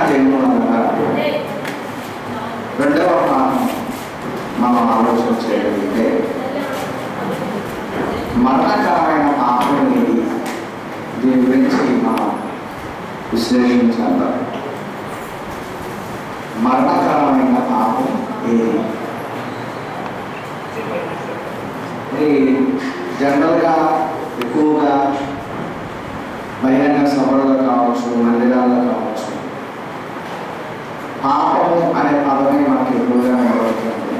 దేవుడు అనగా రెండవ భాగం మనం ఆలోచన చేయగలిగితే మరణకరమైన పాపం ఏది, దీని గురించి మనం విశ్లేషించాలి. మరణకరమైన పాపం ఏది? జనరల్గా ఎక్కువగా బహిరంగ సభలలో కావచ్చు, మందిరాల్లో కావచ్చు, పాపము అనే పదమే మనకి ఎక్కువగా నిలబడుతుంది.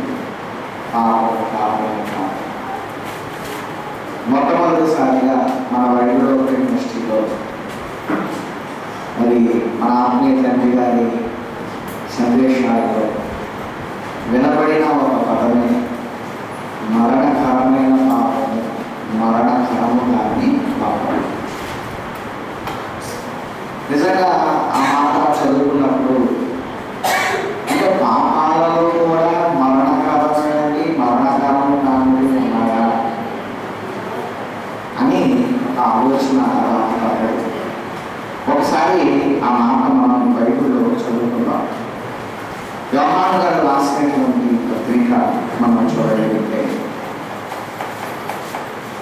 పాపము పాపము పాపం. మొట్టమొదటిసారిగా మన బైబిల్లో యూనివర్సిటీలో మరి మన ఆత్మీయ తండ్రి గారి సందేశాలలో వినబడిన ఒక పదమే మరణకరమైన పాపము, మరణకరము కాని పాపం. నిజంగా ఆ మాట చదువుకున్నప్పుడు అంటే పాపాలలో కూడా మరణకరమైనది, మరణకరము కానివి ఉన్నాయా అని ఒక ఆలోచన రావడం. ఒకసారి ఆ మాట మనం బైబిల్లో చదువుకుందాం. యోహాను గారు రాసినటువంటి పత్రిక మనం చూడగలిగితే,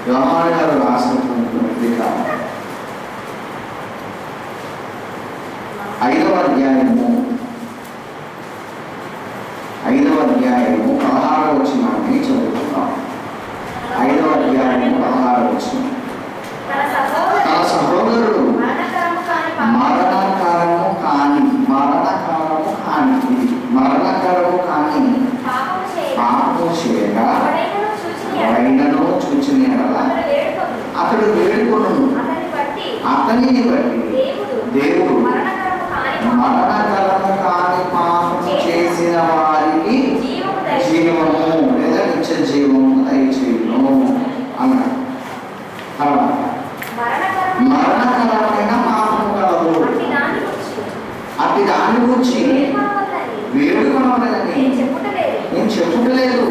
యోహాను గారు రాసినటువంటి పత్రిక 5వ అధ్యాయము 16వ వచనాన్ని చదువుకుందాం. 5వ అధ్యాయము 16వ వచనం. తన సహోదరుడు మరణకరము కాని పాపము చేయగా ఎవరైనను చూచిన యెడల అతడు వేడుకొనును. అతనిని బట్టి దేవుడు మరణకరము కాని పాపము చేసిన వారికి జీవము లేదా నిత్య జీవము దయచేయును అన్నాడు. తర్వాత మరణకరమైన పాపము కలదు, అట్టి దాని గురించి వేడుకొనవలెనని నేను చెప్పుటలేదు.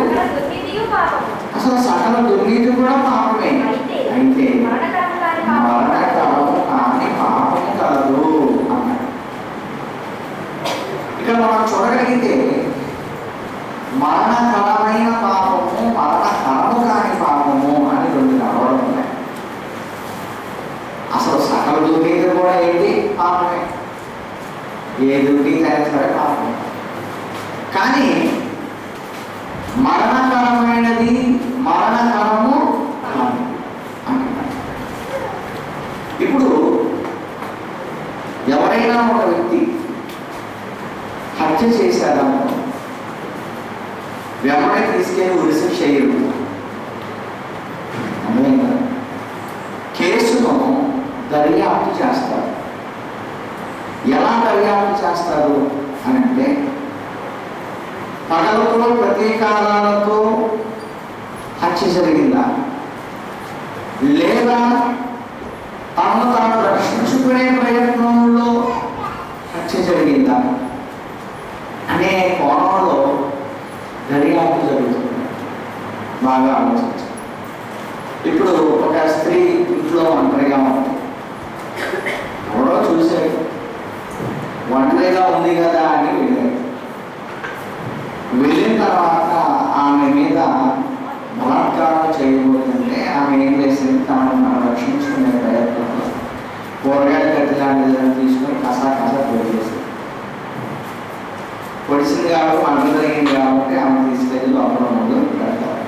అసలు సకల దుర్నీతి కూడా పాపమే. అయితే మరణకరము కాని పాపము కలదు అన్నాడు. ఇక్కడ మనం చూడగలిగితే మరణకరమైన పాపము, మరణకరము కాని పాపము అని రెండు కలవడం ఉన్నాయి. అసలు సకల దుర్నీతి కూడా ఏంటి? పాపమే. ఏ దుర్నీతి అయినా సరే పాపం. కానీ మరణకరమైనది మరణకరము కాదు అంటున్నాడు. ఇప్పుడు ఎవరైనా ఒక వ్యక్తి హత్య చేశారనుకో, వెంబడే తీసుకెళ్ళి ఉరిశిక్ష చేయరు. అర్థమైందా? కేసును దర్యాప్తు చేస్తారు. ఎలా దర్యాప్తు చేస్తారు అని అంటే, పగలతో ప్రతీకారాలతో హత్య జరిగిందా, లేదా తమను తాను రక్షించుకునే ప్రయత్నంలో హత్య జరిగిందా అనే కోణంలో దర్యాప్తు జరుగుతుంది. బాగా ఆలోచించాలి. ఇప్పుడు ఒక స్త్రీ ఇంట్లో ఒంటరిగా ఉంది. ఎవరో చూశారు, ఒంటరిగా ఉంది కదా అని వెళ్ళిన తర్వాత ఆమె మీద బలాత్కారం చేయబోతుంటే ఆమె ఏం చేసింది? తనను రక్షించుకునే ప్రయత్నంలో కూరగాయల కత్తి లాంటిదని తీసుకొని కసా పొడిచేసింది. పొడిచింది కాబట్టి మంట జరిగింది కాబట్టి ఆమె తీసుకెళ్ళి లోపల ముందు పెడతారు.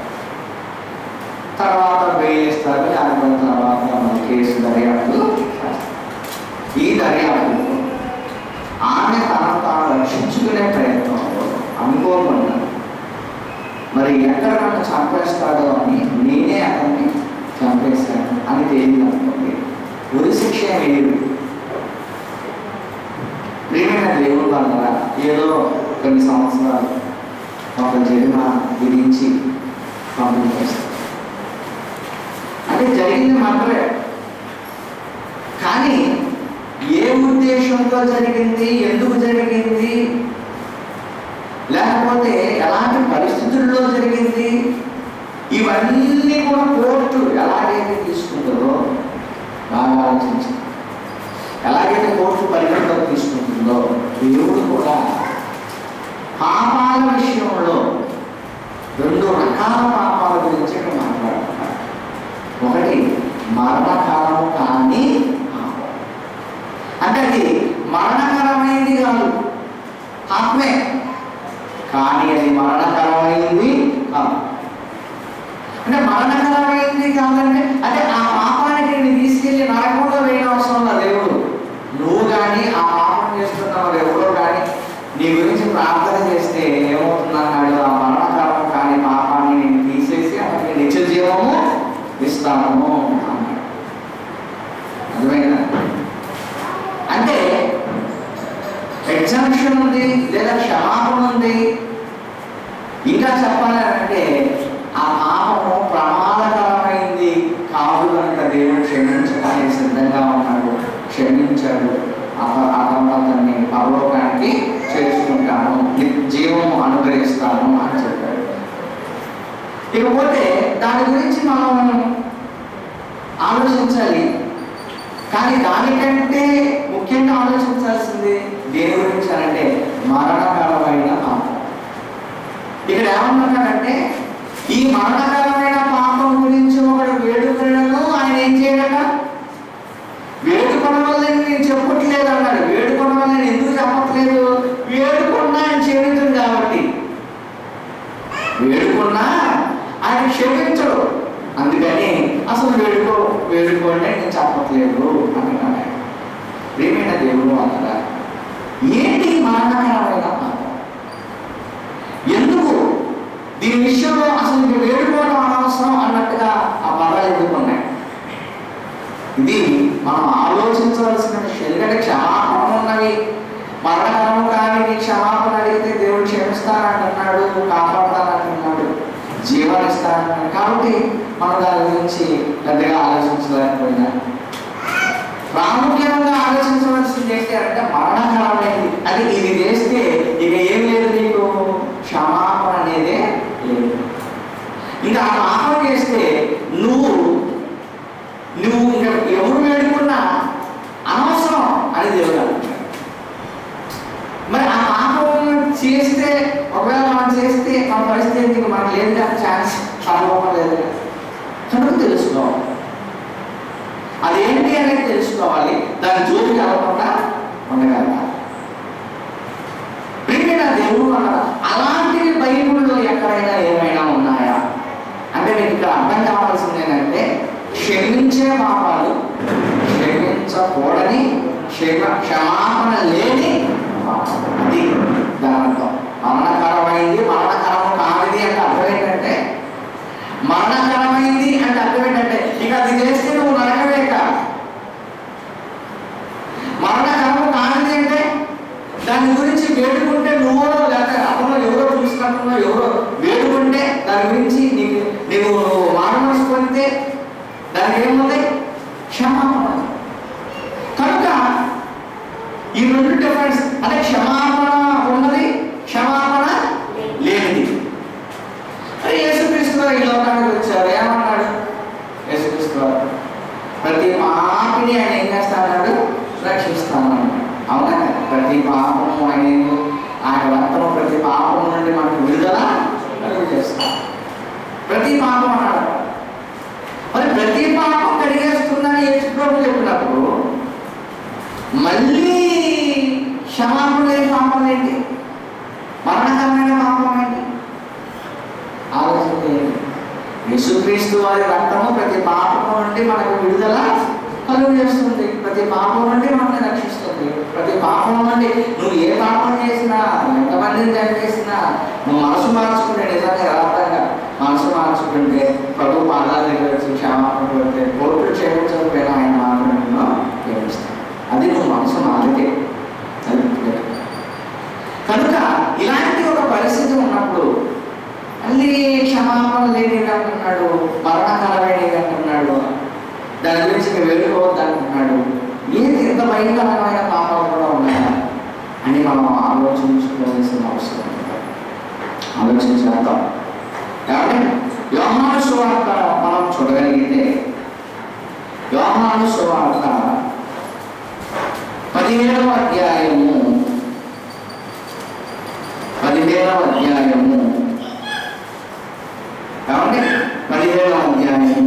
తర్వాత వేయిస్తారు. దాని తర్వాత మన కేసు దర్యాప్తు. ఈ దర్యాప్తు ఆమె తనను తాను రక్షించుకునే ప్రయత్నంలో అనుకోకుండా మరి ఎక్కడ నన్ను చంపేస్తాడో అని నేనే అతన్ని చంపేశాను అని తేలింది అనుకోండి, ఉరి శిక్ష లేదు. ప్రియమైన దేవుడు వల్ల ఏదో కొన్ని సంవత్సరాలు ఒక జరిమానా విధించి పంపించేస్తారు. అంటే జరిగింది మర్డరే. కానీ ఏ ఉద్దేశంతో జరిగింది, ఎందుకు జరిగింది, లేకపోతే ఎలాంటి పరిస్థితుల్లో జరిగింది, ఇవన్నీ కూడా కోర్టు ఎలాగైతే తీసుకుంటుందో బాగా ఆలోచించాలి. ఎలాగైతే కోర్టు పరిగణలోకి తీసుకుంటుందో దేవుడు కూడా పాపాల విషయంలో 2 రకాల పాపాల గురించి ఇక్కడ మాట్లాడుతున్నాడు. ఒకటి మరణకాలము కానీ పాపం, అంటే అది మరణకరమైనది కాదు, ఆత్మే కానీ అది మరణకరమైంది కాదు. అంటే మరణకరమైంది కాదంటే అంటే ఆ పాపానికి నేను తీసుకెళ్ళి నరకంలో వేయడం అవసరం లేదు. దేవుడు నువ్వు కానీ ఆ పాపం చేస్తున్నవాడు ఎవరో కానీ నీ గురించి ప్రార్థన చేస్తే ఏమవుతుందన్నాడు, ఆ మరణకరం కానీ పాపాన్ని నేను తీసేసి అతనికి నిత్య జీవము ఇస్తాను అన్నాడు. అర్థమైందా? అంటే ఎగ్జామ్షన్ ఉంది లేదా క్షమాపణ ఉంది. ఇంకా చెప్పాలి అంటే ఆ పాపము ప్రమాదకరమైంది కాదు కనుక దేవుడు క్షమించడానికి సిద్ధంగా ఉన్నాడు, క్షమించాడు. అతన్ని పరలోకానికి చేర్చుకుంటాను, జీవము అనుగ్రహిస్తాను అని చెప్పాడు. ఇకపోతే దాని గురించి మనం ఆలోచించాలి, కానీ దానికంటే ముఖ్యంగా ఆలోచించాల్సింది దేని గురించి అంటే మరణకరమైన పాపం. ఇక్కడ ఏమన్నాడంటే ఈ మరణకరమైన పాపం గురించి ఒకడు వేడుకలను ఆయన ఏం చేయడట, వేడుకోవడం వల్ల నేను చెప్పట్లేదు అన్నాడు. వేడుకోవడం వల్ల నేను ఎందుకు చెప్పట్లేదు, వేడుకున్నా ఆయన క్షమించడు కాబట్టి. వేడుకున్నా ఆయన క్షమించడు, అందుకని అసలు వేడుకోండి నేను చెప్పట్లేదు అన్నాడు. ప్రియమైన దేవుడు అన్నదా, ఏంటి మరణకరమైన పాపం, ఎందుకు దీని విషయంలో అసలు మీరు వేడుకోవడం అనవసరం అన్నట్టుగా ఆ పదాలు ఎదుర్కొన్నాయి. ఇది మనం ఆలోచించవలసిన విషయం. ఎందుకంటే క్షమాపణ ఉన్నవి, మరణకరము కానీ నీ క్షమాపణ అడిగితే దేవుడు క్షమిస్తానంటున్నాడు, కాపాడుతానంటున్నాడు, జీవనిస్తానంటున్నాడు. కాబట్టి మనం దాని గురించి పెద్దగా ఆలోచించలేకపోయినా ప్రాముఖ్యంగా ఆలోచించవలసింది ఏంటి అంటే మరణకరమైనది. అది ఇది చేస్తే ఇక ఏం లేదు, నీకు క్షమాపణ అనేదే లేదు. ఇంకా ఆ పాపం చేస్తే నువ్వు ఇంకా ఎవరు వేడుకున్నా అనవసరం అని దేవుడు అంటాడు. మరి ఆ పాపం చేస్తే ఒకవేళ మనం చేస్తే మన పరిస్థితి మనకు లేదు కదా, ఛాన్స్ అనుభవం లేదు కనుక తెలుసుకోవాలి. అదేంటి అనేది తెలుసుకోవాలి, దాని జోలికి వెళ్ళకుండా ఉండగలగాలి. ప్రియమైన దేవుడు అన్నాడు, అలాంటివి బైబిల్లో ఎక్కడైనా ఏమైనా ఉన్నాయా అంటే మీకు ఇక్కడ అర్థం కావాల్సింది ఏంటంటే క్షమించే పాపాలు, క్షమించకూడని, క్షమాపణ లేని అది దానితో మరణకరమైంది, మరణకరము కానిది అంటే అర్థం ఏంటంటే మరణకరమైంది అంటే అర్థం ఏంటంటే ఇక అది చేస్తే నువ్వు నరకమే కాదు. మరణకరము కానిది అంటే దాని గురించి వేడుకుంటే నువ్వు లేకపోతే అతను ఎవరో చూసినట్టున్నా ఎవరో వేడుకుంటే దాని గురించి నువ్వు మానవసు పొందితే దానికి ఏముంది, క్షమాపణ. కనుక ఈ 2 డిఫరెన్స్ అంటే క్షమాపణ ఉన్నది, క్షమాపణ లేనిది. మరి యేసుక్రీస్తు ఈ లోకానికి వచ్చారు, ఏమన్నాడు యేసుక్రీస్తు? ప్రతి పాపిని ఆయన ఏం చేస్తాడు, రక్షిస్తాను. అవునా? ప్రతి పాపము ఆయన రక్తము ప్రతి పాపం నుండి మనకు విడుదల చేస్తాడు. ప్రతి పాపం అన్నాడు. మరి ప్రతి పాపం కడిగేస్తుందని యేసు ప్రభువు చెప్పినప్పుడు మళ్ళీ క్షమాపణ లేని పాపం ఏంటి, మరణకరమైన పాపం ఏంటి ఆలోచన. యేసుక్రీస్తు వారి రక్తము ప్రతి పాపం నుండి మనకు విడుదల కలుగు చేస్తుంది, ప్రతి పాపం నుండి మనల్ని రక్షిస్తుంది. ప్రతి పాపం నుండి నువ్వు ఏ పాపం చేసినా, ఎంతమందిని చంపేసినా, నువ్వు మనసు మార్చుకుంటే, నిజంగా యథార్థంగా మనసు మార్చుకుంటే, ప్రభు పాదాల దగ్గర వచ్చి క్షమాపణ పెడితే కోర్టు క్షమించకపోయినా ఆయన మాత్రం నిన్ను క్షమిస్తాడు. అది నువ్వు మనసు మారితే. కనుక ఇలాంటి ఒక పరిస్థితి ఉన్నప్పుడు మళ్ళీ క్షమాపణ లేనిది అంటున్నాడు, మరణకరమైనది అంటున్నాడు, దాని గురించి వేడుకోవద్దు అంటున్నాడు. ఏంటి ఇంత భయంకరమైన పాపాలు కూడా ఉన్నాయా అని మనం ఆలోచించుకోవాల్సిన అవసరం ఆలోచించేద్దాం. కాబట్టి యోహాను సువార్త మనం చూడగలిగితే యోహాను సువార్త 17వ అధ్యాయము అధ్యాయము కాబట్టి 15వ అధ్యాయము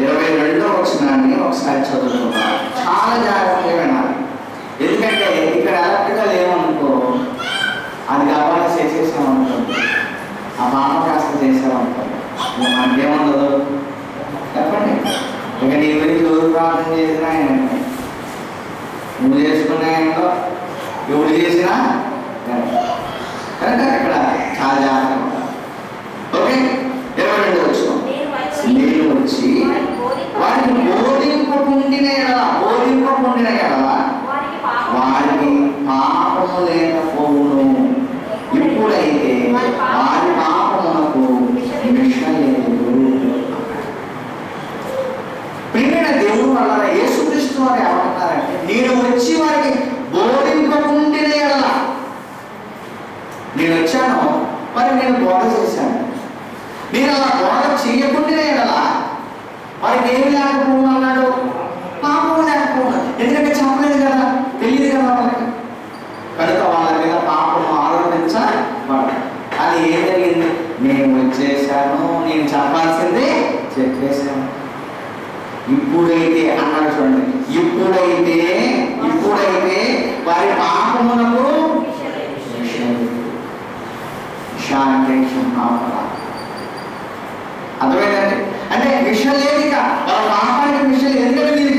22వ వచనాన్ని ఒకసారి చదువుకుందాం. చాలా జాగ్రత్తగా వినాలి. ఎందుకంటే ఇక్కడ ఎలక్ట్రికల్ ఏమనుకో అది కావాలని చేసేసామనుకోండి, ఆ పాప కాస్త చేసామనుకోండి, మనకేముండదు చెప్పండి. ఇక నీ గురించి ఎవరు ప్రార్థన చేసినా ఏంటంటే నువ్వు చేసుకున్నాయంలో ఎవరు చేసినా కనుక ఇక్కడ చాలా జాగ్రత్తగా ఉంటారు. ఓకే, 22 వచ్చిన నేను వచ్చి వారిని బోధింపకుండిన ఎడల వారికి పాపము లేకపోవును. ఇప్పుడైతే వారి పాపమునకు విషయం లేదు. ప్రియమైన దేవుడు వల్ల యేసుక్రీస్తు వారు ఏమంటున్నారంటే నేను వచ్చి వారికి బోధింపకుండిన ఎడల, నేను వచ్చాను మరి నేను బోధ చేశాను, నేను అలా బోధ చేయకుండా ఎడల వారికి ఏమి లేకపోవడం అన్నాడు, పాపం లేకపోవడం. ఎందుకంటే చెప్పలేదు కదా, తెలియదు కదా వాళ్ళకి, కనుక వాళ్ళ మీద పాపం ఆరోపించబడ. అది ఏం జరిగింది, నేను వచ్చేసాను, నేను చెప్పాల్సిందే చెప్పేశాను. ఇప్పుడైతే అన్నాడు చూడండి, ఇప్పుడైతే వారి పాపమునకు అర్థమైందండి. అంటే విషయం లేదిక వాళ్ళ పాపానికి విషయం లేదు. ఎందుకంటే నేను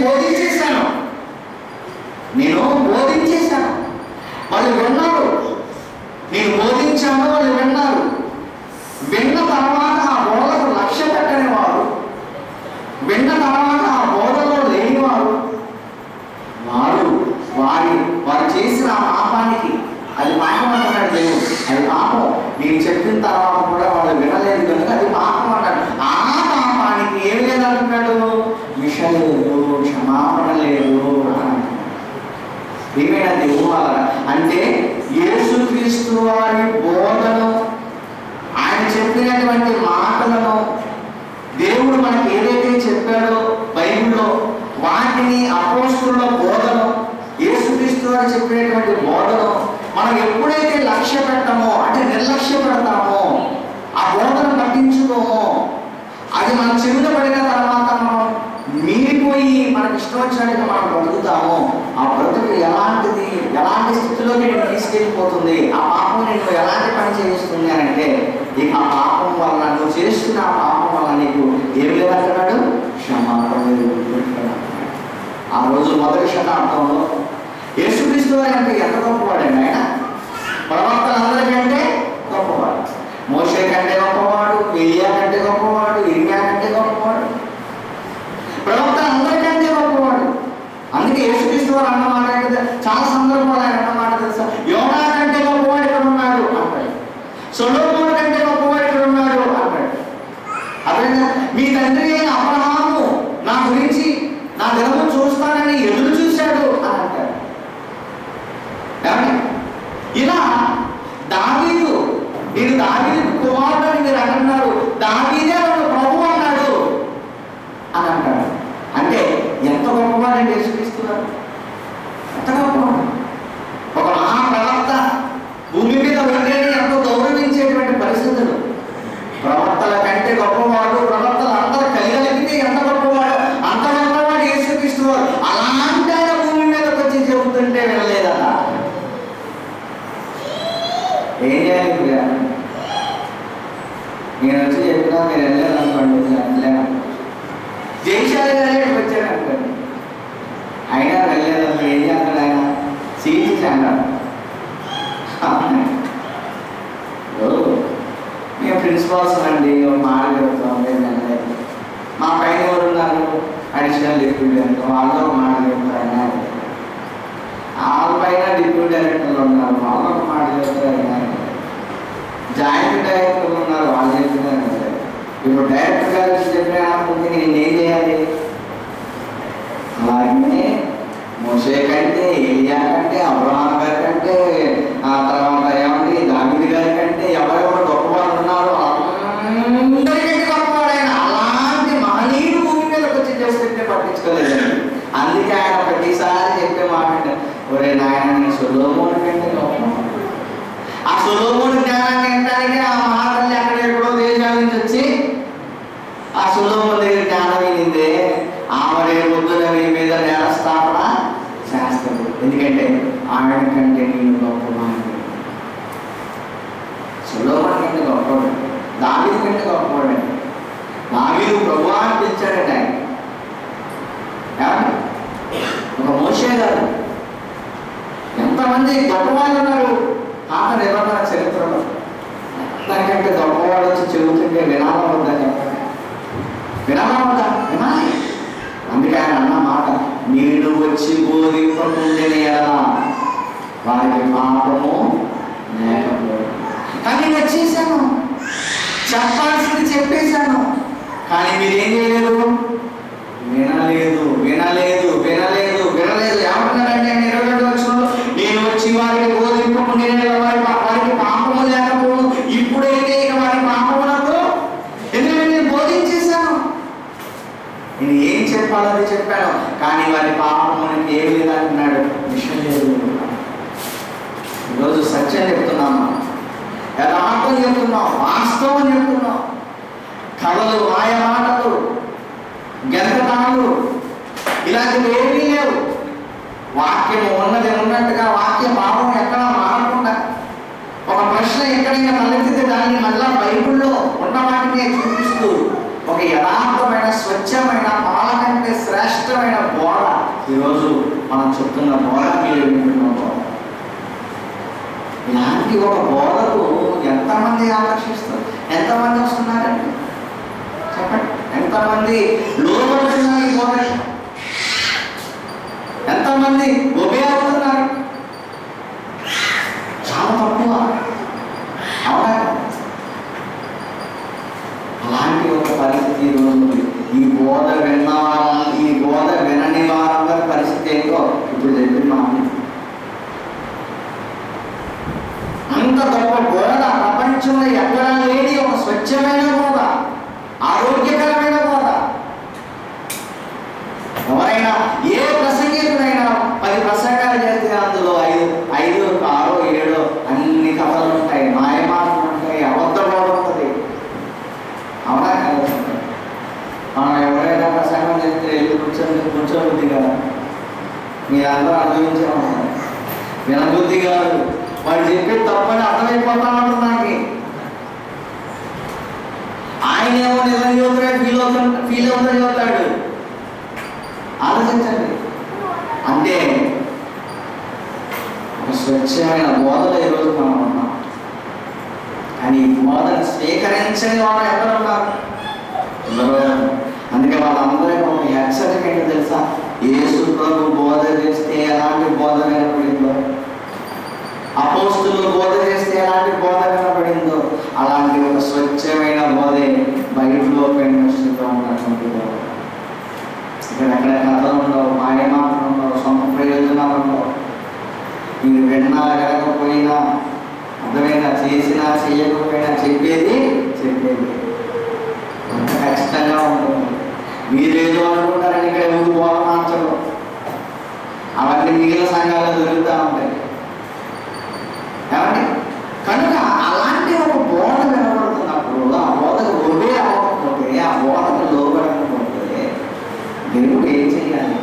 బోధించేశాను వాళ్ళు విన్నారు, నేను బోధించాను వాళ్ళు విన్నారు. విన్న తర్వాత ఆ బోధకు లక్ష్య పెట్టని వారు, విన్న తర్వాత ఆ బోధలో లేని వారు వారు చేసిన పాపానికి, అది పాపం అంటున్నాడు దేవుడు, అది పాపం. నేను చెప్పిన తర్వాత కూడా వాళ్ళు వినలేదు కనుక అది పాపం అంటాడు. ఆ పాపానికి ఏం లేదంటున్నాడు, విషయం లేదు, క్షమాపణ లేదు అని. ఏమైనా దేవుడు వల్ల అంటే యేసుక్రీస్తు వారి బోధను, ఆయన చెప్పినటువంటి మాటలను, దేవుడు మనకి ఏదైతే చెప్పాడో బైబిల్లో వాటిని, అపోస్తలుల బోధను, యేసుక్రీస్తు వారు చెప్పినటువంటి బోధను మనం ఎప్పుడైతే లక్ష్య పెట్టామో, అంటే నిర్లక్ష్య పెడతామో, ఆ బోధన పట్టించుకోమో, అది మన చెవిన పడిన తర్వాత మనం మీరిపోయి మనకి ఇష్టం వచ్చినట్టుగా మనం బ్రతుకుతామో, ఆ బ్రతుకు ఎలాంటి స్థితిలోకి నేను తీసుకెళ్ళిపోతుంది, ఆ పాపం నేను ఎలాంటి పని చేయిస్తుంది అని అంటే, ఇక ఆ పాపం వల్ల నువ్వు చేస్తున్న ఆ పాపం వల్ల నీకు ఏమి లేదంటున్నాడు, క్షమాపణ లేదు. ఆ రోజు మొదటి శతాబ్దంలో యేసుక్రీస్తు వారి అంటే ఎంత గొప్పవాడండి ఆయన, ప్రవక్తలందరికంటే గొప్పవాడు, మోషే కంటే గొప్పవాడు, ఏలియా కంటే గొప్పవాడు, ఇర్మియా కంటే గొప్పవాడు, ప్రవక్తలందరికంటే గొప్పవాడు. అందుకే యేసుక్రీస్తు వారు అన్నమాట కదా, చాలా సందర్భాలు ఆయన అన్నమాట తెలుసా, యోనా కంటే గొప్పవాడు ఇక్కడ ఉన్నాడు అంటాడు, సొలొమోను కంటే గొప్పవాడు ఇక్కడ ఉన్నాడు అంటాడు. అదే మీ తండ్రి అయిన అబ్రహాము నా గురించి నా దినము చూస్తానని ఎదురు చూశాడు అని అంటాడు. ఇలా దావీదు, నేను దావీదు కుమారుడు అని మీరు అంటున్నారు, దావీదే ఒక ప్రభు అన్నాడు అని అంటాడు. అంటే ఎంత గొప్పవాడండి యేసుక్రీస్తున్నారు, ఎంత గొప్పవాడు. ఒక మహాప్రవక్త భూమి మీద ఉండేది ఎంతో గౌరవించేటువంటి పరిస్థితులు, ప్రవక్తల కంటే గొప్పవాడు, ప్రవక్తలు అందరూ కలిగితే ఎంత గొప్పవాడు, అంత గొప్పవాడు యేసుక్రీస్తువారు. అలాంటి ఆయన భూమి మీదకి వచ్చి చెబుతుంటే వినలేదట. ఏం చేయాలి? నేను వచ్చి చెప్పినా మీరు వెళ్ళలేదు అనుకోండి, వెళ్ళలేను. జైశాలి గారే వచ్చాడు అనుకోండి, అయినా వెళ్ళలేదు అనుకో, ఏం చేస్తాడు ఆయన, సీట్ అన్నాడు. మేము ప్రిన్సిపాల్స్ అండి మాట చెప్తాం, మేము వెళ్ళలేదు. మా పైన ఎవరు ఉన్నారు, అడిషనల్ డిప్యూటీ డైరెక్టర్, వాళ్ళు ఒక మాట చెప్తారు, అయినా వాళ్ళ పైన డిప్యూటీ డైరెక్టర్లు ఉన్నారు, వాళ్ళు ఒక మాట చెప్తారు, అయినా జాయింట్ డైరెక్టర్లు ఉన్నారు, వాళ్ళు చెప్తున్నారు. ఇప్పుడు డైరెక్టర్ గారికి చెప్పినా నేను ఏం చేయాలి? అలాగే మోషే కంటే, ఏలియా కంటే, అబ్రహాం గారి కంటే, ఆ తర్వాత ఏమంటే దావీదు గారి కంటే ఎవరెవరు గొప్పవారు ఉన్నారో అందరికంటే గొప్పవాడైన అలాంటి మహనీయుడు భూమి మీదకి వచ్చి చేస్తుంటే పట్టించుకోలేదండి. అందుకే ఆయన ప్రతిసారి చెప్పే మాట, ఒరే నాయన నేను సొలొమోను కంటే గొప్ప, ఆ సొలొమోను జ్ఞానాన్ని ఎందుకంటే ఆయన కంటే నేను గొప్పవాడిని. సొలొమోను కంటే గొప్పవాడు, దావీదు కంటే గొప్పవాడు. దావీదు ప్రభువా అని పిలిచాడట ఆయన. ఒక మోషే గారు, ఎంతమంది గొప్పవాళ్ళు ఉన్నారు పాత నిబంధన చరిత్రలో. దానికంటే గొప్పవాడు వచ్చి చెబుతుంటే వినాలా వద్దా చెప్పండి? వినాలా వద్దా? వినాలి. అందుకే ఆయన అన్న మాట, నేను వచ్చి బోధింపకుండానే ఎలా వారికి పాపము లేకపోవడం. కానీ నేను వచ్చేసాను, చెప్పాల్సింది చెప్పేశాను, కానీ మీరేం చేయలేదు, వినలేదు వినలేదు వినలేదు వినలేదు. ఏమంటున్నారంటే 22వ వచనంలో, నేను వచ్చి వారికి బోధింపకుండానే వారికి పాపము లేకపోవడం. ఇప్పుడైతే ఇక వారి పాపములకు ఎందుకంటే నేను బోధించేశాను, నేను ఏం చెప్పాలని చెప్పాను, కానీ వారి పాపమునికి ఏ విధంగా అన్నాడు విషయం లేదు. ఈరోజు సత్యం చెప్తున్నామా, యథార్థం చెప్తున్నాం, వాస్తవం చెప్తున్నాం. కథలు, మాయ మాటలు, గంతనాలు ఇలాంటివి ఏమీ లేవు. వాక్యం ఉన్నది ఉన్నట్టుగా, వాక్య భావం ఎక్కడా మారకుండా, ఒక ప్రశ్న ఎక్కడైనా తలెత్తితే దాన్ని మళ్ళా బైబిల్లో ఉన్న వాటినే చూపిస్తూ ఒక యథార్థమైన, స్వచ్ఛమైన, పాల కంటే శ్రేష్టమైన బోధ ఈరోజు మనం చెప్తున్న బోధ మీరు వింటున్న బోధ. ఇలాంటి ఒక బోధకు ఎంతమంది ఆకర్షిస్తారు? ఎంతమంది వస్తున్నారండి చెప్పండి? ఎంతమంది లోపడుతున్నారు ఈ బోధ? ఎంతమంది ఒబే అవుతున్నారు? చాలా తక్కువ. అవునా? అలాంటి ఒక పరిస్థితి ఈరోజు ఈ బోధ విన్న ఈ బోధ వినని వారందరి పరిస్థితి ఏంటో ఇప్పుడు చెప్పిన మాట. అంత గొప్ప బోధ ప్రపంచంలో ఎక్కడా లేని ఒక స్వచ్ఛమైన బోధ, ఆరోగ్యకరమైన బోధ. ఎవరైనా ఏ ప్రసంగికుడైనా 10 ప్రసంగాలు చేస్తే అందులో 5, 6, 7 అన్ని కథలు ఉంటాయి, మాయమాటలు ఉంటాయి, అబద్ధ బోధ ఉంటుంది. అవునా కదా? మనం ఎవరైనా ప్రసంగం చేస్తే కూర్చోబుద్ధి కదా, మీరందరూ అనుభవించే ఉంటారు. వినబుద్ధి కాదు, వాడు చెప్పే తప్పని అర్థమైపోతా ఉంటుంది నాకు. ఆయన ఏమో నిజం చదువుతాడు, ఫీల్ అవుతాడు చదువుతాడు. ఆలోచించండి. అంటే ఒక స్వచ్ఛమైన బోధలో ఈరోజు మనం ఉన్నాం, కానీ ఈ బోధను స్వీకరించని వాళ్ళు ఎవరు ఉన్నారు? అందుకే వాళ్ళందరికీ ఒక హెచ్చరిక ఏంటో తెలుసా? యేసు ప్రభు బోధ చేస్తే ఎలాంటి బోధ వినపడిందో, అపోస్తులు బోధ చేస్తే ఎలాంటి బోధ వినపడిందో, అలాంటి ఒక స్వచ్ఛమైన బోధే బైబిల్లో పెన్నుగా ఉన్నటువంటి బోధ. ఇక్కడ కథలు ఉండవు, మాయమాటలు ఉండవు, సొంత ప్రయోజనాలు ఉండవు. మీరు విన్నా వినకపోయినా, అర్థమైనా చేసినా చేయకపోయినా చెప్పేది అంత ఖచ్చితంగా ఉంటుంది. మీరేదో అనుకుంటారని ఇక్కడ ఎవరు బోధ మార్చరు, అవన్నీ మిగిలిన సంఘాలు దొరుకుతూ ఉంటాయి. ఏమండి? కనుక అలాంటి ఒక బోధ వినబడుతున్నప్పుడు ఆ బోధకు ఒబే అవ్వకపోతే, ఆ బోధకు లోబడకపోతే దేవుడు ఏం చేయాలి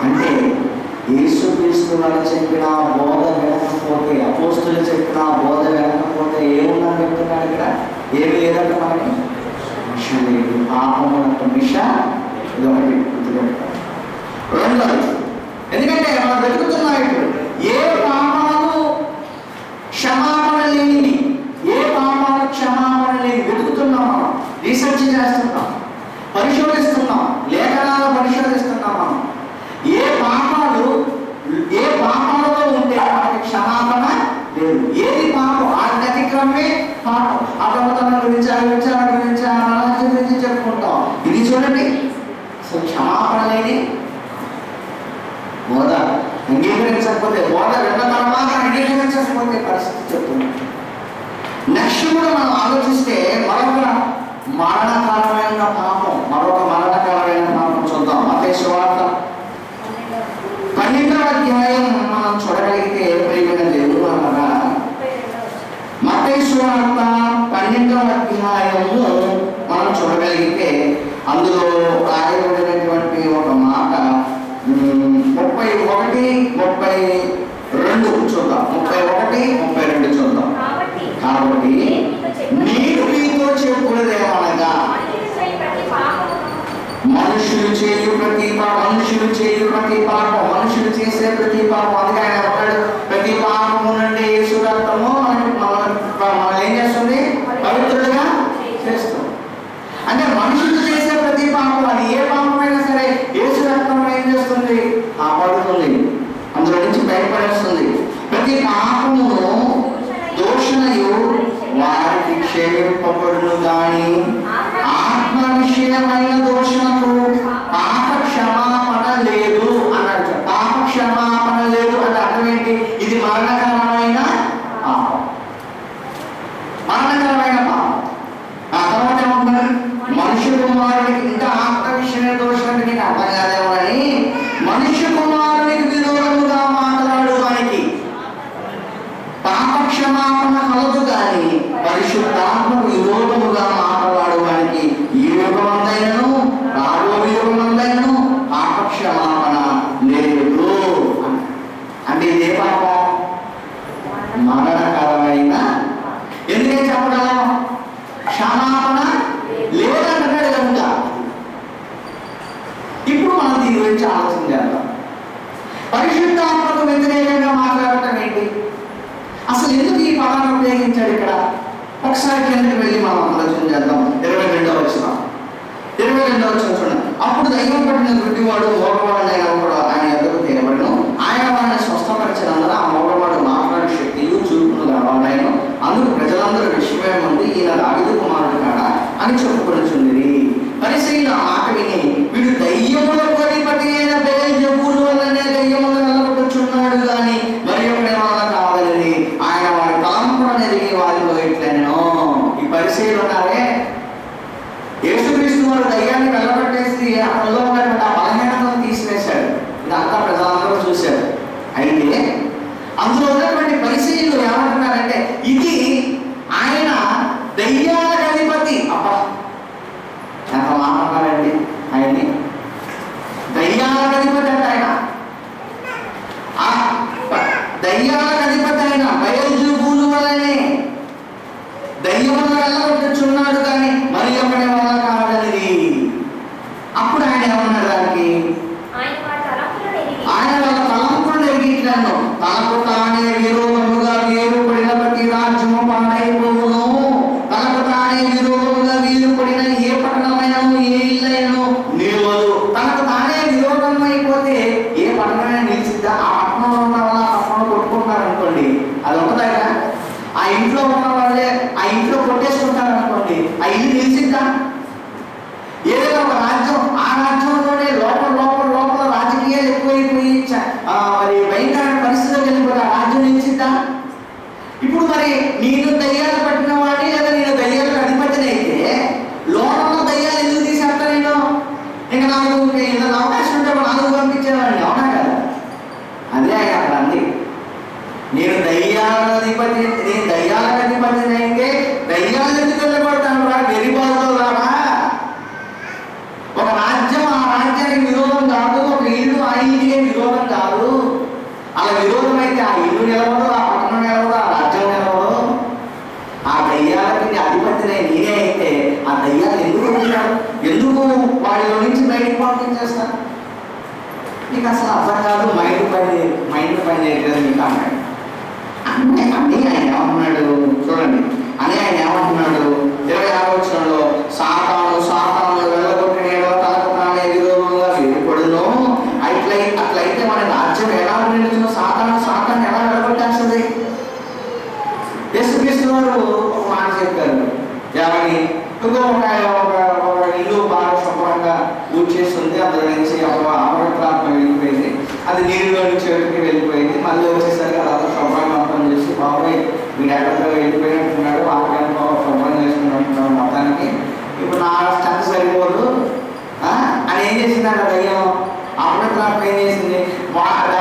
అంటే, యేసుక్రీస్తు వారు చెప్పిన బోధ వినకపోతే, అపోస్తులు చెప్పిన బోధ వినకపోతే ఏముందని చెప్తున్నాడు ఇక్కడ? ఏమి లేదంటే మనకి మిష లేదు, పాపమునకు మిష. ఇది ఒకటి గుర్తుపెట్టాలి. రెండోది, ఎందుకంటే మనం వెతుకుతున్నాం ఇప్పుడు ఏ పాపాలు క్షమాపణ లేనివి, ఏ పాపాలు క్షమాపణ లేని వెతుకుతున్నాం. మనం రీసెర్చ్ చేస్తున్నాం, పరిశోధిస్తున్నాం, లేఖనాలు పరిశోధిస్తున్నాం. మనం ఏ పాపాలలో ఉంటే మనకి క్షమాపణ లేదు. ఏది పాపం? ఆధ్యాత్మికమే పాపం. అపమతనం గురించి, విచారణ గురించి, అనాలజీ గురించి చెప్పుకుంటాం. ఇది చూడండి, అసలు క్షమాపణ లేని బోధ. అంగీకరించకపోతే, బోధ విన్న తర్వాత అంగీకరించకపోతే పరిస్థితి చెప్తుంది. నెక్స్ట్ కూడా మనం ఆలోచిస్తే మరొక మరణకరమైన పాపం చూద్దాం. మత్తయి సువార్త 12వ అధ్యాయం మనం చూడగలిగితే ప్రియమైన దేవుడు అనగా, మత్తయి సువార్త 12వ అధ్యాయము మనం చూడగలిగితే అందులో రాయబడినటువంటి ఒక మాట 1:32 చూద్దాం. కాబట్టి నేను మీతో చెప్పుకునేదేమనగా మనుషులు చేయు ప్రతి పాపం, మనుషులు చేసే ప్రతి పాపం, అందుకే ఆయన ఒకడు ప్రతి పాపము నుండి యేసు రక్తము మనం ఏం చేస్తుంది? పవిత్రులుగా చేస్తుంది. అంటే మనుషులు చేసే ప్రతి పాపం, అది ఏ పాపమైనా సరే యేసు రక్తం ఏం చేస్తుంది? కాపాడుతుంది, అందులో నుంచి బయటపడేస్తుంది. ప్రతి పాపమును దోషణయు వారికి క్షమింపబడును గాని ఆత్మ విషయమైన దోషణకు పాప క్షమాపణ లేదు అన్నాడు. పాప క్షమాపణ లేదు అంటే అర్థం ఏంటి? ఇది మరణకరమైన పాపం, మరణకరమైన పాపం. ఆ తర్వాత ఏమంటున్నారు? మనుష్య కుమారునికి, ఇంకా ఆత్మ విషయమైన దోషానికి అర్థం కాదేమో అని, మనుష్య కుమారునికి విరోధముగా మాట్లాడు వానికి పాప క్షమాపణ కలదు కానీ పరిశుద్ధాత్మ విరోధముగా మాట్లాడు వానికి ఈ యుగమందైనను రాబోయే యుగమందైనను పాప క్షమాపణ లేదు. అంటే ఇదే పాపం మరణకరమైన. ఎందుకని చెప్పగలం? క్షమాపణ లేదంటాడు కనుక. ఇప్పుడు మనం దీని గురించి ఆలోచన చేద్దాం. పరిశుద్ధాత్మకు వ్యతిరేకంగా మాట్లాడటం ఏంటి? అసలు ఎందుకు ఈ పదాన్ని ఉపయోగించాడు ఇక్కడ? ఒకసారి కిందకి వెళ్ళి మనం ఆలోచన చేద్దాం. 22వ వచనం చూడండి. అప్పుడు దైవం పడిన గుడ్డివాడు మోగవాడు కూడా ఆయన ఎదురు తీయబడను, ఆయన వాడిని స్వస్థపరిచినందున ఆ మోగవాడు మాట్లాడే శక్తియు చూపును గలవాడాయను. అందుకు ప్రజలందరూ విషయమేముంది, ఈయన దావీదు కుమారుడు కాడా అని చెప్పుకొనిచుండిరి. పరిసయ్యులు ఆ మాట విని, వీడు దయ్యముల అధిపతి అయిన బెయల్జెబూలు వల్లనే దయ్యములు వెళ్ళగొట్టుచున్నాడు కానీ మరి ఒకటి వల్ల కావాలని ఆయన వారి తలంపులను ఎరిగి వారిలో ఎట్లనో. ఈ పరిసయ్యులు ఉన్నారే, యేసుక్రీస్తు వారు దయ్యాన్ని వెళ్ళగొట్టేసి అతనిలో ఉన్నటువంటి ఆ బలహీనతను తీసివేశాడు. ఇదంతా ప్రజలందరూ చూశారు. అయితే అందులో ఉన్నటువంటి పరిసయ్యులు ఏమంటున్నారంటే, ఇది ఆయన దయ్యాల అధిపతి. అబ్బా, ఎంత మాట్లాడారండి ఆయన్ని, దయ్యాలకు అధిపతి అంటే ఆయన, ఆ దయ్యాలకు అధిపతి ఆయన బయల్జెబూలు వలనే దయ్యములను వెళ్ళగొట్టుచున్నాడు కానీ మరి ఒకటి వల్ల కాదనిది. అప్పుడు ఆయన ఏమన్నాడు? దానికి ఆయన వాళ్ళ తలంపులను ఎరిగిట్లను, తనకు తానే విరోధముగా వేరుపడిన ప్రతి రాజ్యము పాడైపోవును, తనకు తానే విరోధముగా వేరుపడిన ఏ పట్టణమైనను ఏ ఇల్లైనను నిలవదు. తనకు తానే విరోధం అయిపోతే ఏ పట్టణమైనా నిలిచిద్దా? ఆ పట్టణంలో ఉన్న వాళ్ళ పట్టణంలో కొట్టుకుంటారు అనుకోండి, అది ఉంటుందా? ఆ ఇంట్లో ఉన్న వాళ్ళే ఆ ఇంట్లో కొట్టేసుకుంటారు అనుకోండి, ఆ ఇల్లు నిలిచిద్దా? ఏదైనా ఒక రాజ్యం, ఆ రాజ్యంలోనే లోపల లోపల లోపల రాజకీయాలు ఎక్కువైపోయి మరి భయంకరమైన పరిస్థితులకు వెళ్ళిపోతే ఆ రాజ్యం నిలిచిద్దా? ఇప్పుడు మరి నేను దయ్యాలు పట్టిన వాడిని లేదా నేను దయ్యాలకు అధిపతిని అయితే లోపల దయ్యాలు ఎందుకు తీసేస్తా? నేను ఇంకా నాకు ఏదైనా అవకాశం ఉంటే నాకు పంపించేవాడిని, అవునా కదా? అదే ఆయన అక్కడ అంది, నేను దయ్యాలకు అధిపతిని అయితే దయ్యాలు ఎందుకు వెళ్ళబడతాను రా, వెరిబాదులో రావా? ఒక రాజ్యం ఆ రాజ్యానికి విరోధం కాదు, ఒక ఇల్లు ఆ ఇంటికి విరోధం కాదు. అలా విరోధం అయితే ఆ ఇల్లు నిలవదు, ఆ పట్టణం నిలవదు, ఆ రాజ్యం నిలవదు. ఆ దయ్యాలకి అధిపతిని నేనే అయితే ఆ దయ్యాలు ఎందుకు ఉంటారు? ఎందుకు వాడిలో నుంచి బయటకు పంపించేస్తారు? మీకు అసలు అర్థం కాదు. మైండ్ పని చేయట్లేదు మీకు అన్నాడు. అని ఆయన ఏమంటున్నాడు చూడండి. అని ఆయన ఏమంటున్నాడు 26వ వచనంలో, సాతాను వెళ్ళగొట్టిన తనకు తానే విరోధంగా వేరుపడును. అట్లయితే మన రాజ్యం ఎలా నిలుచున్న సాతాన్ని ఎలా వెళ్ళగొట్టేస్తుంది? యేసుక్రీస్తు వారు ఒక మాట చెప్పారు, ఏమని? ఒక ఇల్లు బాగా శుభ్రంగా ఊడ్చేస్తుంది, అందులో నుంచి అపవిత్రాత్మ వెళ్ళిపోయింది, అది నీరులో నుంచి చెట్టుకి వెళ్ళిపోయింది. మళ్ళీ వచ్చేసరికి అదంతా శుభ్రంగా మొత్తం చేసి, బాబాయ్ వీడు ఎక్కడితో వెళ్ళిపోయినట్టున్నాడు, వాటికంతా శుభ్రం చేసుకున్నట్టున్నాడు మొత్తానికి, ఇప్పుడు నా స్టెప్ సరిపోదు అని ఏం చేసిందంట దయ్యం? అపవిత్రాత్మ ఏం చేసింది?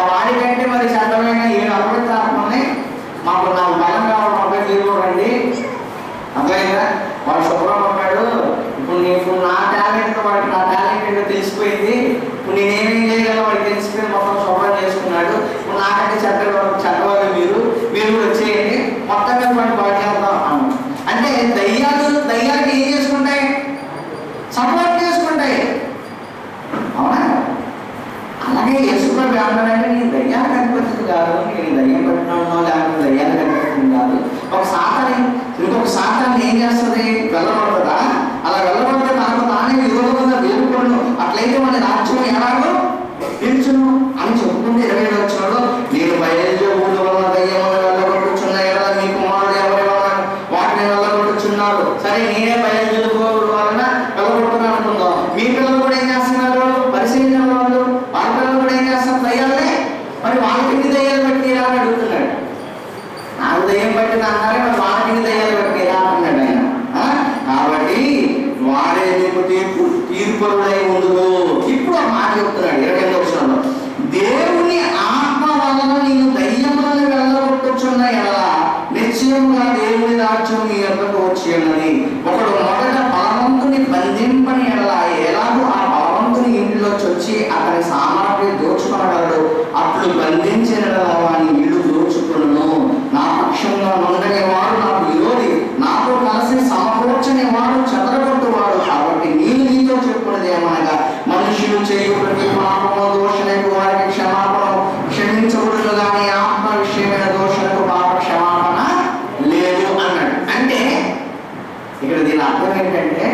వాడికంటే మరి చట్టమైన 7 అపవిత్రాత్మని మాకు నాకు బలం కావాలి, మొబైల్ తీసుకోరండి. అర్థమైందా? వాడు శుభ్రం ఉన్నాడు. ఇప్పుడు నా టాలెంట్ వాడికి నా టాలెంట్ ఏంటో తెలిసిపోయింది. ఇప్పుడు నేనేమేం చేయగలను వాడికి తెలిసిపోయింది, మొత్తం శుభ్రం చేసుకున్నాడు. ఇప్పుడు నాకంటే చెడ్డవాళ్ళు మీరు కూడా వచ్చి అంటే యేసుప్రభు ఏమన్నాడంటే నేను దయ్యాలు కనిపెడుతుంది కాదు, నేను దయ్యం పెట్టినో లేకపోతే దయ్యాలు కనిపెడుతుంది కాదు. ఒక సాతాన్ని ఇంకొక సాతాన్ని ఏం చేస్తుంది? వెళ్ళబడుతుందా? అలా వెళ్ళబడితే తనకు తానే విరోధంగా వేరుకోను, అట్లయితే మన రాజ్యం ఎలాగో నిల్చును అని చెప్పుకుంటే 27వ వచనంలో నేను బయలుదేరుడు వల్ల దయ్యములను వెళ్ళగొట్టుచున్న ఎడల మీ కుమారుడు ఎవరి వలన వాటిని వెళ్ళగొట్టుచున్నారు. సరే నేనే బయలుదేరుకోవడం వలన వెళ్ళగొట్టున్నాను అనుకుందాం. మీ పిల్లలు కూడా ఏం చేస్తున్నారు? పరిశీలన వాళ్ళు వాళ్ళ పిల్లలు కూడా ఏం చేస్తారు? దయ్యాలే. మరి వాళ్ళకి ఎన్ని దయ్యాలు పెట్టిరా అని అడుగుతున్నాడు. నాకు దయ్యం పట్టిన అన్నారే, మరి వాళ్ళకి ఎన్ని దయ్యాలు పెట్టిరా అన్నాడు ఆయన. కాబట్టి వాడే నీకు తీర్పులై ఉండును. ఇప్పుడు ఆ మాట చెప్తున్నాడు 28వ వచనంలో, దేవుని ఆత్మ వలన నేను దయ్యములను వెళ్ళగొట్టుచున్న ఎడల నిశ్చయముగా దేవుని రాజ్యం మీ యొక్కకు వచ్చి ఉన్నది. ఒకడు మొదట బలవంతుని బంధింపని ఎడల ఎలాగో ఆ బలవంతుని ఇంటిలోకి వచ్చి అతని సామాగ్రి దోచుకొనగలడు, అట్లు బంధించిన వాని ఇల్లు దోచుకొనును. నా పక్షంలో నుండని వాడు నాకు విరోధి, నాతో కలిసి సమకూర్చని వాడు చెదరగొట్టువాడు. కాబట్టి నేను నీతో చెప్పుకున్నది ఏమనగా మనుషులు చేయు ప్రతి పాపము దోషులకు వారికి క్షమాపణ క్షమించకూడదు, కానీ ఆత్మ విషయమైన దోషులకు పాప క్షమాపణ లేదు అన్నాడు. అంటే ఇక్కడ దీని అర్థం ఏంటంటే,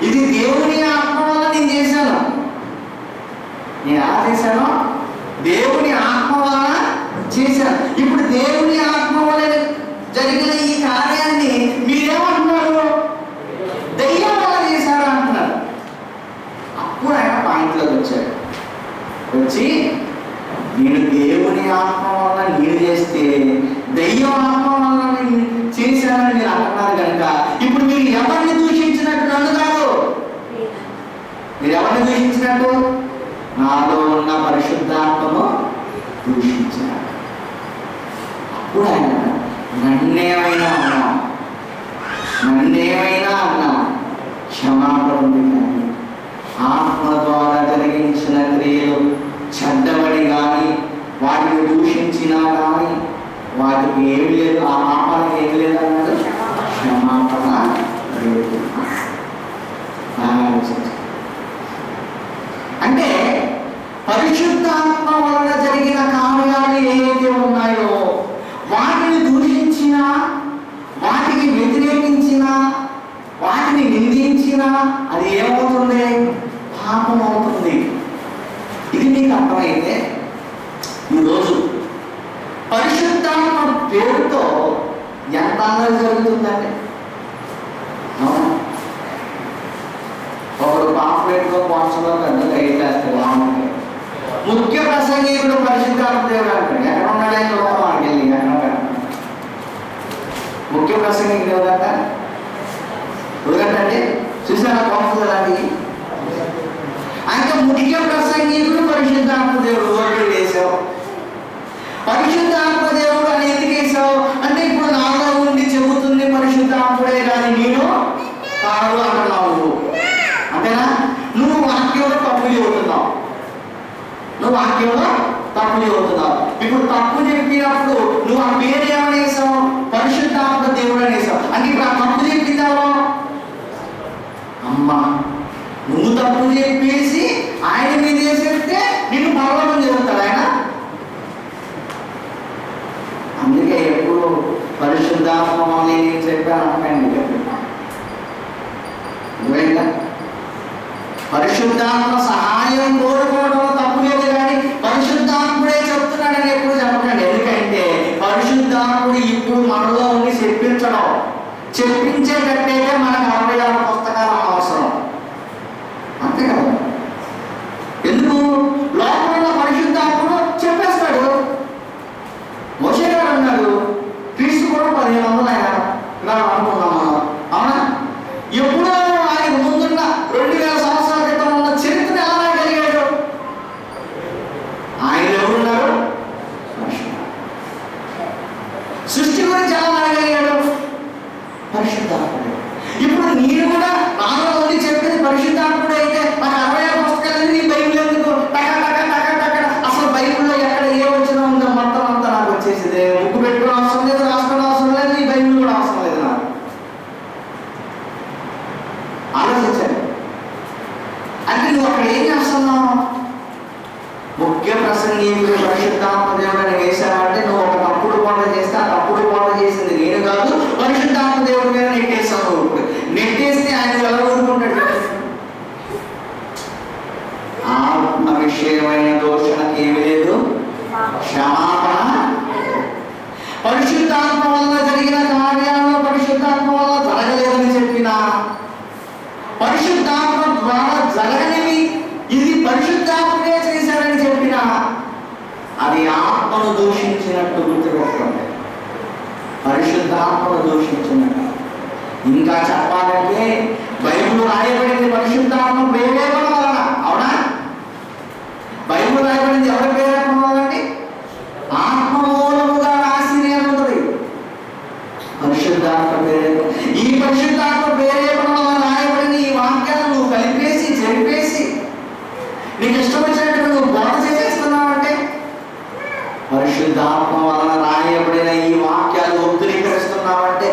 ఇది దేవుని ఆత్మ వల్ల నేను చేశాను. నేను ఎలా చేశాను? దేవుని ఆత్మ వల్ల చేశాను. ఇప్పుడు దేవుని ఆత్మ వల్ల జరిగిన ఈ కార్యాన్ని మీరేమంటున్నారు? దయ్యం వల్ల చేశారు అంటున్నారు. అప్పుడు ఆయన పాయింట్లోకి వచ్చాడు. వచ్చి నేను దేవుని ఆత్మ వల్ల నేను చేస్తే దయ్యం ఆత్మ వల్ల నేను చేశానని మీరు అంటున్నారు కనుక ఇప్పుడు మీరు ఎవరిని దూషించినట్టు? నన్ను కాదు. మీరు ఎవరిని దూషించినట్టు? నాలో ఉన్న పరిశుద్ధాత్మను దూషించారు. అప్పుడు ఆయన నన్నేమైనా అన్నా క్షమాపణ ఉంది, కానీ ఆత్మ ద్వారా జరిగించిన క్రియలు చెడ్డబడి కానీ వాటిని దూషించినా కానీ వాటికి ఏమి లేదు, ఆ పాపానికి ఏమి లేదు అన్నాడు, క్షమాపణ లేదు. అంటే పరిశుద్ధాత్మ వలన జరిగిన కార్యాలు ఏవైతే ఉన్నాయో వాటిని దూషించినా, వాటికి వ్యతిరేకించినా, వాటిని నిందించినా అది ఏమవుతుంది? పాపం అవుతుంది. ఇది మీకు అర్థమైతే ఈరోజు పరిశుద్ధాత్మ పేరుతో ఎంత అన్నది జరుగుతుందండి. ఒకడు పాంప్లెట్లో వాట్సాప్లో పెద్దగా వేసేస్తాడు. ముఖ్య ప్రసంగికుడు పరిశుద్ధాత్మ దేవుడు అంటాడు. ఎక్కడ ఉన్నాడని లోపల వాడికి వెళ్ళి ఎక్కడ ఉన్నాడు? ముఖ్య ప్రసంగికుడు ఎవరంట? ఎందుకంటే చూసారా కోపం అలాంటివి. అయితే ముఖ్య ప్రసంగికుడు పరిశుద్ధాత్మ దేవుడు. ఓకే వేసావు. పరిశుద్ధాత్మ దేవుడు అని ఎందుకు వేసావు అంటే ఇప్పుడు నాలో ఉండి చెబుతుంది పరిశుద్ధాత్ముడే కానీ నేను కాదు అంటున్నావు నువ్వు. అంతేనా? నువ్వు వాక్యంలో తప్పు చెబుతున్నావు. ఇప్పుడు తప్పు చెప్పినప్పుడు నువ్వు ఆ పేరు ఏమని వేసావు? పరిశుద్ధాత్మ దేవుడు అని వేసావు. అంటే ఇప్పుడు ఆ తప్పు చెప్పిందావు అమ్మా. నువ్వు తప్పు చెప్పేసి ఆయన మీద వేసేస్తే నిన్ను పర్వతం చెబుతాడు ఆయన. అందుకే ఎప్పుడు పరిశుద్ధాత్మ నేను చెప్పాను అనకండి. పరిశుద్ధాత్మ సహాయం కోరుకోవడం తప్పు లేదు, కానీ పరిశుద్ధాత్ముడే చెప్తున్నాడని ఎప్పుడు చెప్పకండి. ఎందుకంటే పరిశుద్ధాత్ముడు ఇప్పుడు మనలో ఉండి చెప్పించేటట్టయితే మనకు 66 పుస్తకాలు అవసరం. అంతే కదా? ఎందుకు? లోకంలో పరిశుద్ధాత్ముడు చెప్పేస్తాడు. మోషే గారు అన్నాడు, క్రీస్తు కూడా 1500 ఆయన ఇలా అనుకున్నాం మనం. అవునా? ఎప్పుడో ఆయన ముందున్న 2000 సంవత్సరాల క్రితం ఉన్న చరిత్ర ఎలా కలిగాడు? ఆయన ఎవరున్నారు? సృష్టి గురించి ఎలా అడగలిగాడు? పరిశుద్ధాత్ముడు. ఇప్పుడు నేను కూడా నాలో ఉండి చెప్పేది పరిశుద్ధాత్ముడు అయితే నాకు 66 పుస్తకాలు నీ బైబిల్ ఎందుకు? అసలు బైబిల్లో ఎక్కడ ఏ వచ్చినా ఉందో మొత్తం అంతా నాకు వచ్చేసింది. ముక్కు పెట్టుకుని అవసరం లేదు, రాసుకోవడం అవసరం లేదు, నీ బైబిల్ కూడా అవసరం లేదు నాకు. ఆలోచించాను. అంటే నువ్వు అక్కడ ఏం చేస్తున్నావు? ముఖ్య ప్రసంగీకుడు పరిశుద్ధాత్మ దేవుడిని వేశావంటే నువ్వు ఒక తప్పుడు బోధ చేస్తే ఆ తప్పుడు బోధ చేసింది నేను కాదు, పరిశుద్ధాత్మ దేవుడి మీద నెట్టేస్తావు. నెట్టేస్తే ఆయన ఎలా ఊరుకుంటాడు? ఆత్మ విషయమైన దోషణకి ఏమి లేదు, క్షమాపణ. పరిశుద్ధాత్మ వల్ల జరిగిన కార్యాలు పరిశుద్ధాత్మ వల్ల జరగలేదని చెప్పినా, పరిశుద్ధాత్మ ద్వారా జరగనివి ఇది పరిశుద్ధాత్మే చేశారని చెప్పినా అది ఆత్మను దూషించినట్టు గుర్తుపెట్టుకోండి. పరిశుద్ధాత్మను దూషించినట్టు. ఇంకా చెప్పాలంటే బైబిల్ రాయబడింది పరిశుద్ధాత్మ ప్రేరేపణ వలన. అవునా? బైబిల్ రాయబడింది ఎవరి ప్రేరేపణ వలనండి? ఆత్మ మూలముగా రాసింది ఉంటుంది పరిశుద్ధాత్మ ప్రేరేపణ. ఈ పరిశుద్ధాత్మ ప్రేరేపణ వలన రాయబడిన ఈ వాక్యాలను నువ్వు కలిపేసి చెప్పేసి నీకు ఇష్టం వచ్చినట్టు నువ్వు బోధ చేసేస్తున్నావంటే పరిశుద్ధాత్మ వలన రాయబడిన ఈ వాక్యాలు వక్రీకరిస్తున్నావంటే,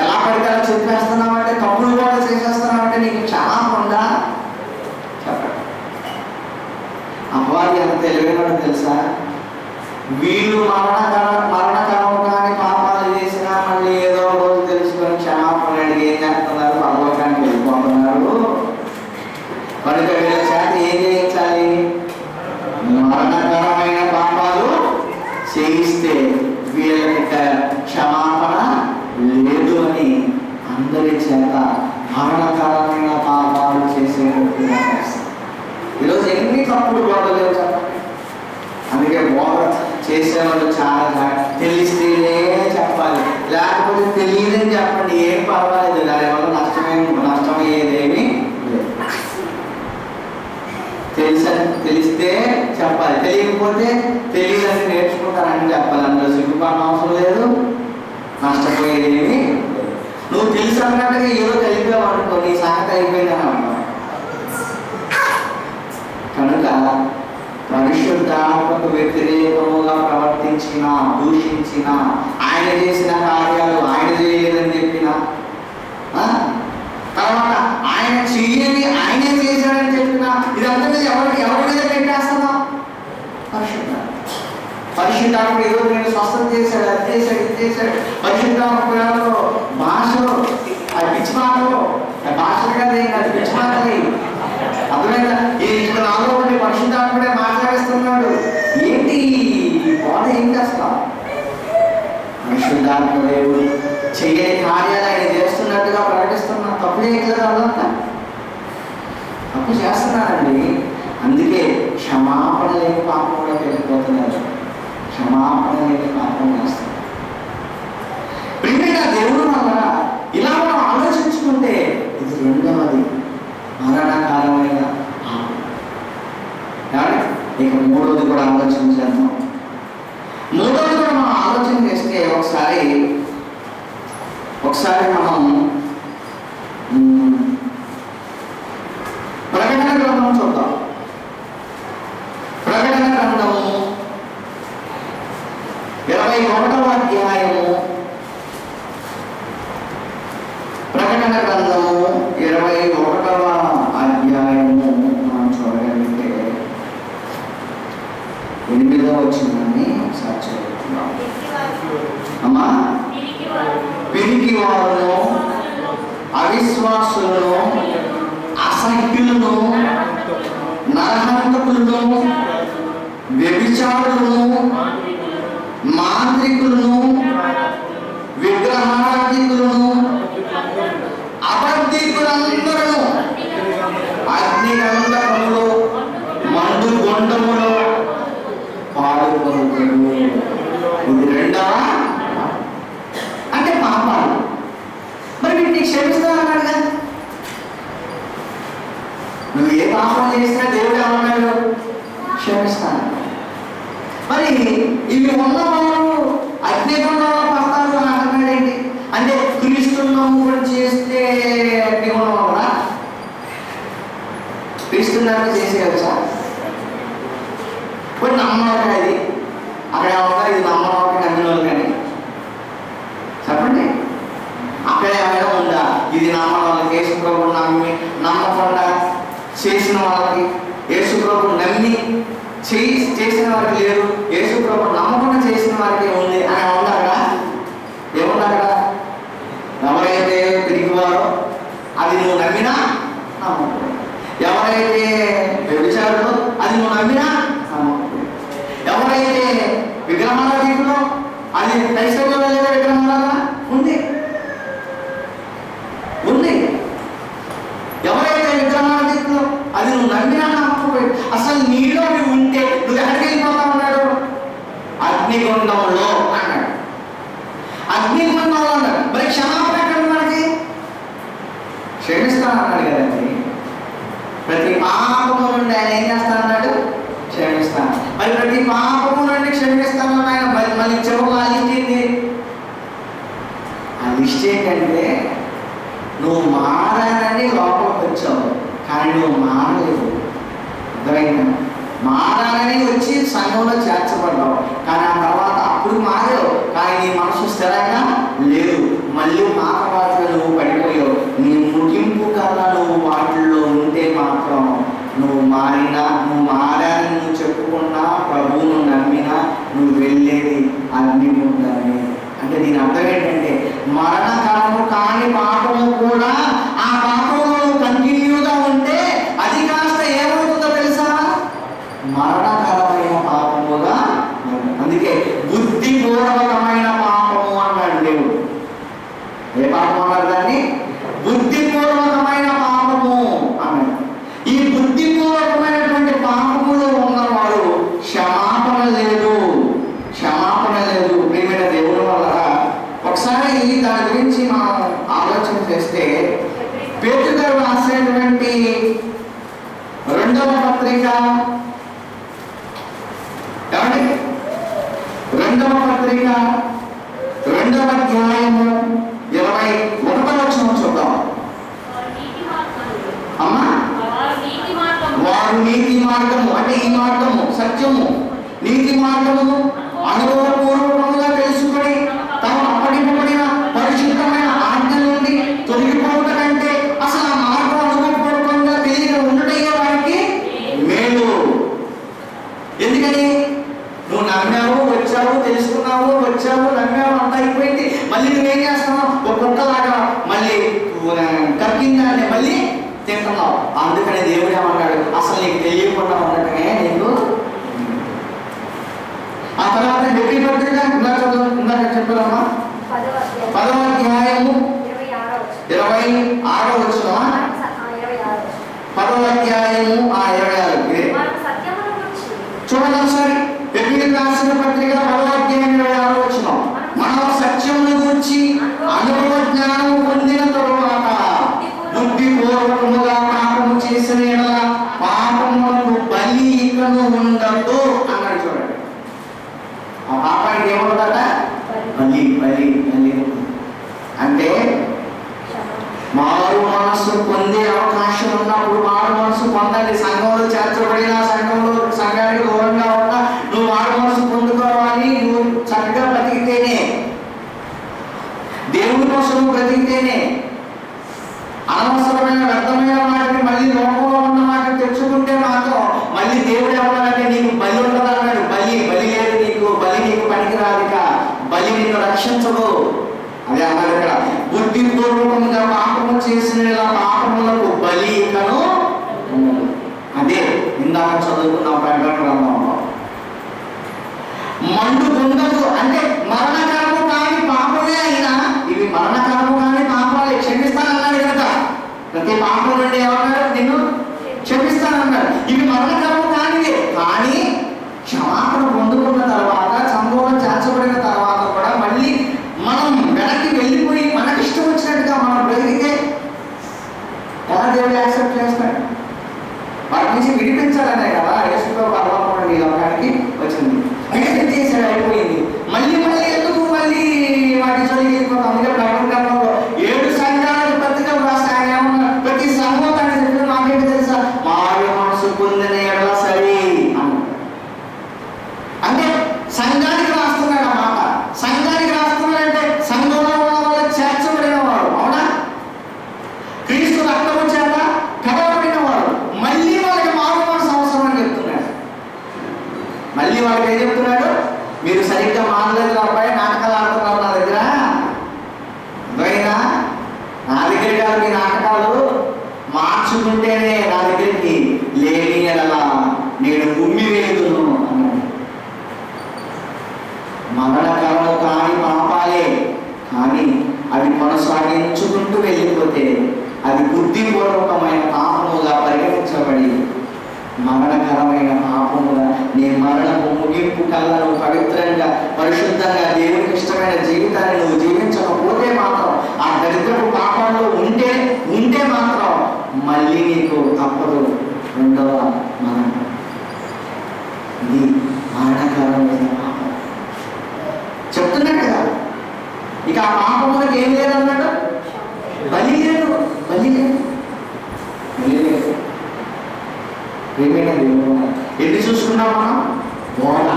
ఎలా పడితే అలా చెప్పేస్తున్నావంటే, తప్పులు బోధ చేసేస్తున్నావంటే నీకు క్షమాపణ ఉందా? చెప్పండి. అపవాది ఎంత తెలివైనదో తెలుసా? వీళ్ళు మరణకరం కానీ పాపాలు చేసినా మళ్ళీ ఏదో రోజు తెలుసుకొని క్షమాపణ అడిగి ఏం చేస్తున్నారు? పరలోకానికి వెళ్ళిపోతున్నారు. కనుక వీళ్ళ చేత ఏం చేయించాలి? మరణకరమైన పాపాలు చేయిస్తే వీళ్ళకి క్షమాపణ లేదు అని అందరి చేత మరణకరమైన పాపాలు చేసేటట్టుగా చేస్తారు. ఈరోజు ఎన్ని తప్పుడు బోధలు చెప్పండి. అందుకే బోధ చేసేవాళ్ళు చాలా తెలిస్తేనే చెప్పాలి, లేకపోతే తెలియదని చెప్పండి, ఏం పర్వాలేదు, దానివల్ల నష్టమయ్యేదేమి లేదు. తెలిస్తే చెప్పాలి, తెలియకపోతే తెలియదని నేర్చుకుంటానని చెప్పాలి. అందులో సిగ్గుపడిన అవసరం లేదు, నష్టపోయేదేమి. నువ్వు తెలుసు అన్నట్టుగా ఏదో కలిపావు అనుకో, నీ సంగతి అయిపోయిందని అంటావు. కనుక పరిశుద్ధాత్మకు వ్యతిరేకముగా ప్రవర్తించిన, దూషించిన, ఆయన చేసిన కార్యాలు ఆయన చేయలేదని చెప్పిన, తర్వాత ఆయన చెయ్యని ఆయనే చేశాడని చెప్పిన, ఇదంతా ఎవరి మీద పెట్టేస్తున్నాం? పరిశుద్ధాత్మ ఏదో నేను స్వస్థత చేశాడు, అది చేశాడు, ఇది చేశాడు. పరిశుద్ధాత్మ భాషలో అది పిచ్చి మాటలు, భాషలు కదా, అది పిచ్చి మాటలు. అర్థమైందా? ఇప్పుడు నాలో ఉండి పరిశుద్ధాత్ముడే మాట్లాడిస్తున్నాడు. ఏంటి బోధ? ఏం చేస్తాం? పరిశుద్ధాత్మ దేవుడు చెయ్యని కార్యాలు ఆయన చేస్తున్నట్టుగా ప్రకటిస్తున్నా. తప్పు చేయట్లేదు, అదంతా తప్పు చేస్తున్నారండి. అందుకే క్షమాపణ లేని పాపం కూడా వెళ్ళిపోతున్నారు. క్షమాపణ లేని పాపం చేస్తారు. ప్రియమైన దేవుడు వల్ల ఇలా మనం ఆలోచించుకుంటే ఇది రెండవది మరణకాలమైన పాపం. ఇక మూడవది కూడా ఆలోచించేద్దాం. మూడవది కూడా మనం ఆలోచన చేస్తే ఒకసారి మనం ప్రకటన గ్రంథం చూద్దాం. ప్రకటన గ్రంథము 21వ అధ్యాయము. ప్రకటన గ్రంథము 21వ అధ్యాయము మనం చూడగలిగితే 8వ వచనాన్ని ఒకసారి చదువుతున్నాం. అమ్మా, పిరికి వారును, అవిశ్వాసులను, అసహ్యులను, నరహంతకులను, వ్యభిచారులను, మాంత్రికులను, విగ్రహారాధికులను, అబద్ధికులందరూ అగ్నిగంధకములో మండు గొండములో పాడుకొనుదురు. ఇది రెండవ అంటే పాపాలు. మరి వీటిని క్షమిస్తా అన్నాడు కదా. నువ్వు ఏ పాపం చేసినా దేవుడు ఏమన్నాడు? క్షమిస్తాను. మరి ఇవి ఉన్నవారు అగ్నిగుండంలో పడతారు అని అంటున్నాడు ఏంటి? అంటే క్రీస్తును కూడా చేస్తే అగ్నిగుండం కూడా క్రీస్తున్నారు చేసేయచ్చా? కొన్ని నమ్మకం ఇది అక్కడ ఏమన్నా ఇది నమ్మకం నమ్మిన కానీ చెప్పండి. అక్కడ ఏమైనా ఉందా? ఇది నమ్మడం వాళ్ళకి యేసుప్రభు నమ్మకుండా చేసిన వాళ్ళకి, యేసుప్రభు నమ్మి చేసిన వారికి లేదు, యేసు ప్రభు నమ్మకుండా చేసిన వారికి ఉంది అని ఉంది అక్కడ. ఏముంది అక్కడ? ఎవరైతే తిరిగివారో అది నువ్వు నమ్మినా నమ్మకం, ఎవరైతే వ్యభిచారులో అది నువ్వు నమ్మినా నమ్మకం, ఎవరైతే విగ్రహారాధికులో అది క్రైస్తవులో లేదా విగ్రహారాధన ఉంది ఉంది, ఎవరైతే విగ్రహారాధికులో అది నువ్వు నమ్మినా నమ్మకపోయి అసలు నీలో నువ్వు ఉంటే నువ్వు ఎక్కడికి వెళ్ళిపోతా ఉన్నాడు? అగ్నిగుండంలో అన్నాడు. అగ్నిగుండంలో అన్నాడు. మరి క్షమాపణ ఎక్కడ మనకి? క్షమిస్తాను అన్నాడు కదండి. ప్రతి పాపము నుండి ఆయన ఏం చేస్తానన్నాడు? క్షమిస్తాను. మరి ప్రతి పాపము నుండి క్షమిస్తాను ఆయన. మళ్ళీ చివరి ఆ లిస్ట్ ఏంటి? ఆ లిస్ట్ ఏంటంటే నువ్వు మారాలని లోపలికి వచ్చావు కానీ నువ్వు మారలేదు. అర్థమైందా? మారాలని వచ్చి సంఘంలో చేర్చబడ్డావు కానీ ఆ తర్వాత అప్పుడు మారావు కానీ నీ మనసు స్థిరంగా లేదు. మళ్ళీ పాత వాటిలో నువ్వు పడిపోయావు. నీ ముగింపు కన్నా నువ్వు వాటిల్లో ఉంటే మాత్రం నువ్వు మారినా, నువ్వు మారాలని నువ్వు చెప్పుకున్నా, ప్రభువును నమ్మినా నువ్వు వెళ్ళేది అగ్నిగుండాలి. అంటే దీని అర్థం ఏంటంటే మరణకరము కాని పాపము కూడా ఆ పాపంలో కంటిన్యూగా ఉంటే అది కాస్త ఏమవుతుందో తెలుసా? మరణకరమైన పాపముగా. అందుకే బుద్ధిపూర్వకమైన పాపము అన్నాడు దేవుడు. ఏ పాపం అన్నారు దాన్ని? బుద్ధిపూర్వకమైన పాపము అన్నాడు. ఈ బుద్ధిపూర్వకమైనటువంటి పాపములో ఉన్నవాడు క్షమాపణ లేదు, క్షమాపణ లేదు. ప్రియమైన దేవుని వల్ల ఒకసారి దాని గురించి మనం ఆలోచన చేస్తే పేతురు గారు రాసినటువంటి 2వ పత్రిక 2వ పత్రిక 2వ అధ్యాయము 21వ వచనం చూద్దాం. అమ్మా, వారు నీతి మార్గము అంటే ఈ మార్గము సత్యము, నీతి మార్గము అనుభవపూర్వకంగా తెలుసుకొని తాము అప్పగింపబడిన పరిశుద్ధమైన ఆజ్ఞ నుండి తొలగిపోవడం కంటే అసలు ఆ మార్గం అనుభవపూర్వకంగా తెలియక ఉండటయ్యే వారికి మేలు. ఎందుకని? నువ్వు నమ్మావు, వచ్చావు, తెలుసుకున్నావు, వచ్చావు, నమ్మావు, అంతా అయిపోయింది. మళ్ళీ నువ్వేం చేస్తున్నావు? ఒక కుక్కలాగా మళ్ళీ కక్కిందాన్ని మళ్ళీ తింటున్నావు. అందుకని దేవుడు ఏమన్నాడు? అసలు నీకు తెలియకుండా ఉండటమే నీకు. ఆ తర్వాత హెబ్రీ పత్రిక ఇందాక చెప్పారమ్మా 10వ అధ్యాయము 26వ వచనం. 10వ అధ్యాయము 26 చూడండి ఒకసారి. హెబ్రీ రాసిన పత్రిక 10వ అధ్యాయం 26వ వచనం. మనం సత్యమును గురించి అనుభవ జ్ఞానం పొందిన తరువాత బుద్ధిపూర్వకముగా పాపము చేసిన యెడల పాపమునకు బలి ఇకను ఉండదు అన్నాడు. చూడండి, ఆ పాపానికి ఏముందట? బలి బలి బలి. అంటే మారు మనసు పొందే అవకాశం ఉన్నప్పుడు మారు మనసు పొందండి. సంఘంలో చేర్చబడిన సంఘానికి దూరంగా ఉన్నా నువ్వు మారు మనసు పొందుకోవాలి. నువ్వు చక్కగా బ్రతికితేనే, దేవుని కోసం బ్రతికితేనే. అనవసరమైన వ్యర్థమైన వాటిని మళ్ళీ లోకంలో ఉన్న వాటిని తెచ్చుకుంటే మాత్రం మళ్ళీ దేవుడు ఏమన్నాడంటే నీకు బలి ఉండదు అన్నాడు. బలి బలి లేదు నీకు, బలి నీకు పనికిరాదిక, బలి నిన్ను రక్షించదు. అదే అన్నాడు ఇక్కడ. బుద్ధిపూర్వకంగా పాపము చేసిన పాపములకు బలి ఇకను. అదే ఇందాక చదువుకున్న ప్రకటన గ్రంథంలో మండుకుండదు అంటే మరణకరము కాని పాపమే అయినా ఇవి మరణకరము కాని పాపాలే, క్షమిస్తానన్నాడు కదా. ప్రతి పాపం నుండి ఏమన్నాడు? నిన్ను క్షమిస్తానన్నాడు. ఇవి మరణకరము కానివే, కానీ క్షమాపణ పొందుకున్న తర్వాత, సంభవం చేర్చబడిన తర్వాత కూడా మళ్ళీ మనం వెనక్కి వెళ్ళిపోయి మనకి ఇష్టం వచ్చినట్టుగా మనం బ్రతికితే ఎలా దేవుడు యాక్సెప్ట్ చేస్తాడు? వాటి నుంచి విడిపించాలనే కదా యేసుతో పరలోకం ఈ లోకానికి వచ్చింది. విడిపించేసాడు, అయిపోయింది. మళ్ళీ మళ్ళీ ఎందుకు మళ్ళీ వాటి చదివి వెళ్ళిపోతాం? అందుకే ప్రకటనలో 7 సంఘాలకు పత్రికలు రాస్తే ఆయన ఏమన్నా ప్రతి సంఘం తన చెప్పిన మాకేంటి తెలుసా? మారు మనసు పొందిన ఎడల సరే అన్న. అంటే మళ్ళీ వాళ్ళకి ఏం చెప్తున్నాడు? మీరు సరిగ్గా మాట్లాడలేదు అబ్బాయి, నాటకాలు ఆడుతున్నారు నా దగ్గర. అర్థమైనా? నా దగ్గర కాదు మీ నాటకాలు, మార్చుకుంటేనే నా దగ్గరికి లేని అలా నేను ఉమ్మి వేదును అన్నాడు. మరణకరము కాని పాపాలే, కానీ అవి కొనసాగించుకుంటూ వెళ్ళిపోతే అది బుద్ధిపూర్వకమైన పాపముగా పరిగణించబడి మరణకరమైన పాపముగా నీ మరణము ముగింపు కల్లా నువ్వు పవిత్రంగా పరిశుద్ధంగా దేవునికి ఇష్టమైన జీవితాన్ని నువ్వు జీవించకపోతే మాత్రం, ఆ దరిద్రపు పాపంలో ఉంటే మాత్రం మళ్ళీ నీకు తప్పదు రెండవ మరణం. ఇది మరణకరమైన పాపం చెప్తున్నాడు కదా. ఇక ఆ పాపములకు ఏం లేదన్నాడు? బలి లేదు. ఎన్ని చూసుకున్నాం మనం? బోధ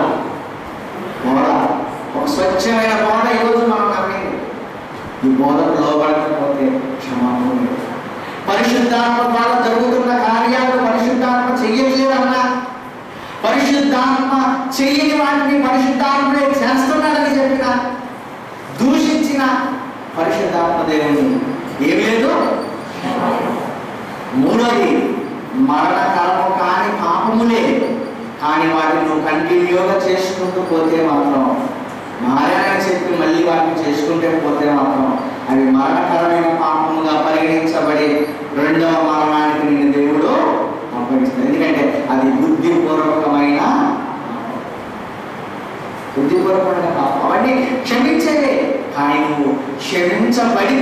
ఒక స్వచ్ఛమైన బోధ ఈరోజు మనం నమ్మింది. ఈ బోధకు లోబడకపోతే క్షమాపణ లేదు. పరిశుద్ధాత్మ ద్వారా జరుగుతున్న కార్యాలు పరిశుద్ధాత్మ చెయ్యట్లేదన్నా, పరిశుద్ధాత్మ చెయ్యని వాటిని పరిశుద్ధాత్ముడే చేస్తున్నాడని చెప్పిన, దూషించిన పరిశుద్ధాత్మ దేవుని ఏం లేదు. మూడోది మరణకరము కాని పాపములే, కానీ వాటిని నువ్వు కంటిన్యూగా చేసుకుంటూ పోతే మాత్రం, మారాయని చెప్పి మళ్ళీ వాటిని చేసుకుంటే పోతే మాత్రం అవి మరణకరమైన పాపముగా పరిగణించబడి రెండవ మరణానికి నేను దేవుడు అప్పగిస్తాడు. ఎందుకంటే అది బుద్ధిపూర్వకమైన పాపం. అవన్నీ క్షమించేదే, కానీ నువ్వు క్షమించబడి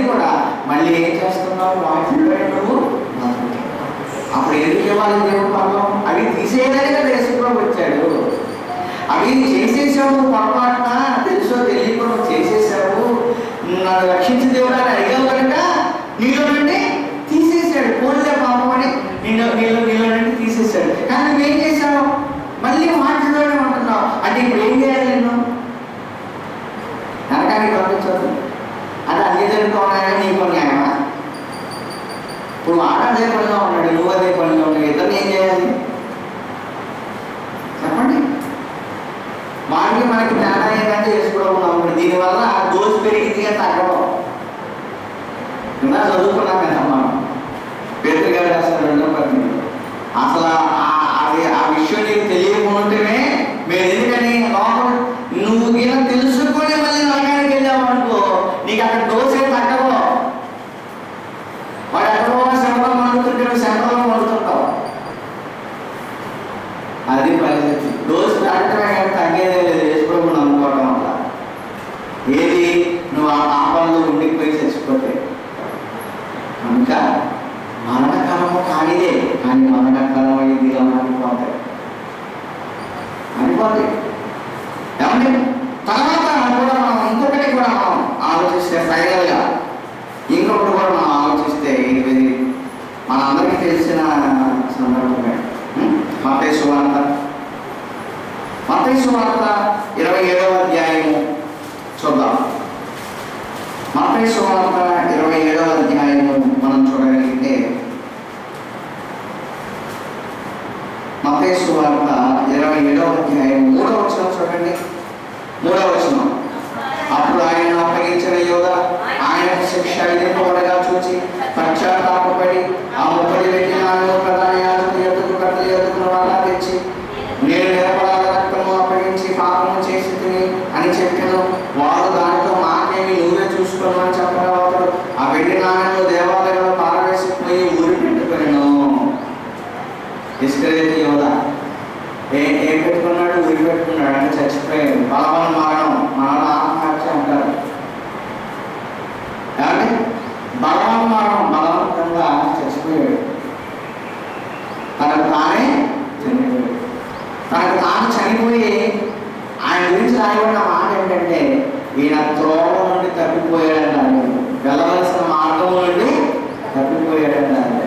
కూడా మళ్ళీ ఏం చేస్తున్నావు? వాటిలో నువ్వు అప్పుడు ఎందుకు ఇవ్వాలి దేవుడు పాపం? అవి తీసేయడానికి కదా యేసుప్రభు వచ్చాడు. అవి చేసేసావు, పొరపాటున తెలుసో తెలియకుండా చేసేసావు, నన్ను రక్షించి దేవుడు అని అడిగావు కనుక నీలో నుండి తీసేసాడు. పోలే పాపం అని నీలో నుండి తీసేసాడు. కానీ నువ్వేం చేసావు? మళ్ళీ వాటిలోనే ఉంటున్నావు. అంటే ఇప్పుడు ఏం చేయాలి? నేను నరకానికి పంపించదు. అది అన్ని జరుగుతున్నాయని నీకు న్యాయమా? ఇప్పుడు వాడు అదే పనిలో ఉన్నాడు, నువ్వు అదే పనిలో ఉన్నావు, ఇద్దరిని ఏం చేయాలి చెప్పండి? వాడికి మనకి తేడా ఏంటంటే చేసుకోవడం. దీనివల్ల డోసు పెరిగింది అని తగ్గడం. ఇలా చదువుకున్నాం కదా మనం, పేదలు గారు అసలు రెండో పని అసలు అది ఆ విషయం నీకు తెలియకుంటేనే మేము ఎందుకని లోపల నువ్వు ఇలా తెలుసుకొని మళ్ళీ నరకానికి వెళ్ళావు అనుకో, నీకు అక్కడ డోసు ఏం తగ్గవు. వాడు ఎక్కడో సెంటర్లో మండుతుంటే నువ్వు సెంటర్లో మండుతుంటావు. అది పరిస్థితి. డోసు తగ్గటమే కానీ తగ్గేదే లేదు యేసుప్రభువుని నమ్ముకోవడం వల్ల. ఏది? నువ్వు ఆ పాపంలో ఉండిపోయి చచ్చిపోతే. కనుక మరణకరము కానిదే, కానీ మరణకరమైంది ఇలా అనిపోతాయి. ఏమండి? తర్వాత కూడా మనం ఇంకొకటి కూడా మనం ఆలోచిస్తే, ఫైనల్గా ఇంకొకటి కూడా మనం ఆలోచిస్తే, ఇది మనందరికీ తెలిసిన సందర్భమే. మత్తయి సువార్త 27వ అధ్యాయము చూద్దాం. మత్తయి సువార్త 27వ అధ్యాయము మనం చూడగలిగితే, మత్తయి సువార్త 27వ అధ్యాయం 3వ వచనం చూడండి. 3వ వచనం. అప్పుడు ఆయన అప్పగించిన యోధా ఆయనకు శిక్ష విధింపబడగా చూచి పశ్చాత్తాపపడి ఆ 30 వ్యక్తులను ప్రధాన యాజకుని యొద్దకు కట్టెల యొద్దకు వాళ్ళ తెచ్చి, నేను నిరపరాధ రక్తము అప్పగించి పాపము చేసి తిని అని చెప్పాను. వారు దానితో మాకేమి నువ్వే చూసుకోమని చెప్పగా ఒకడు ఆ వెండి నాణ్యంలో దేవాలయంలో పారవేసిపోయి ఊరి పెట్టుకున్నాను. ఇస్కరియోతు యోధ ఏం పెట్టుకున్నాడు? ఊరి పెట్టుకున్నాడు. అంటే చచ్చిపోయాడు. బలవన మరణం, మరణ ఆత్మహత్య అంటారు. కానీ బలవన మరణం, బలవంతంగా చచ్చిపోయాడు. తనకు తానే చనిపోయాడు. తనకు తాను చనిపోయి ఆయన గురించి రాయబడిన మాట ఏంటంటే, ఈయన త్రోవ నుండి తప్పిపోయాడన్నారు, వెళ్ళవలసిన మార్గం నుండి తప్పిపోయాడన్నారు.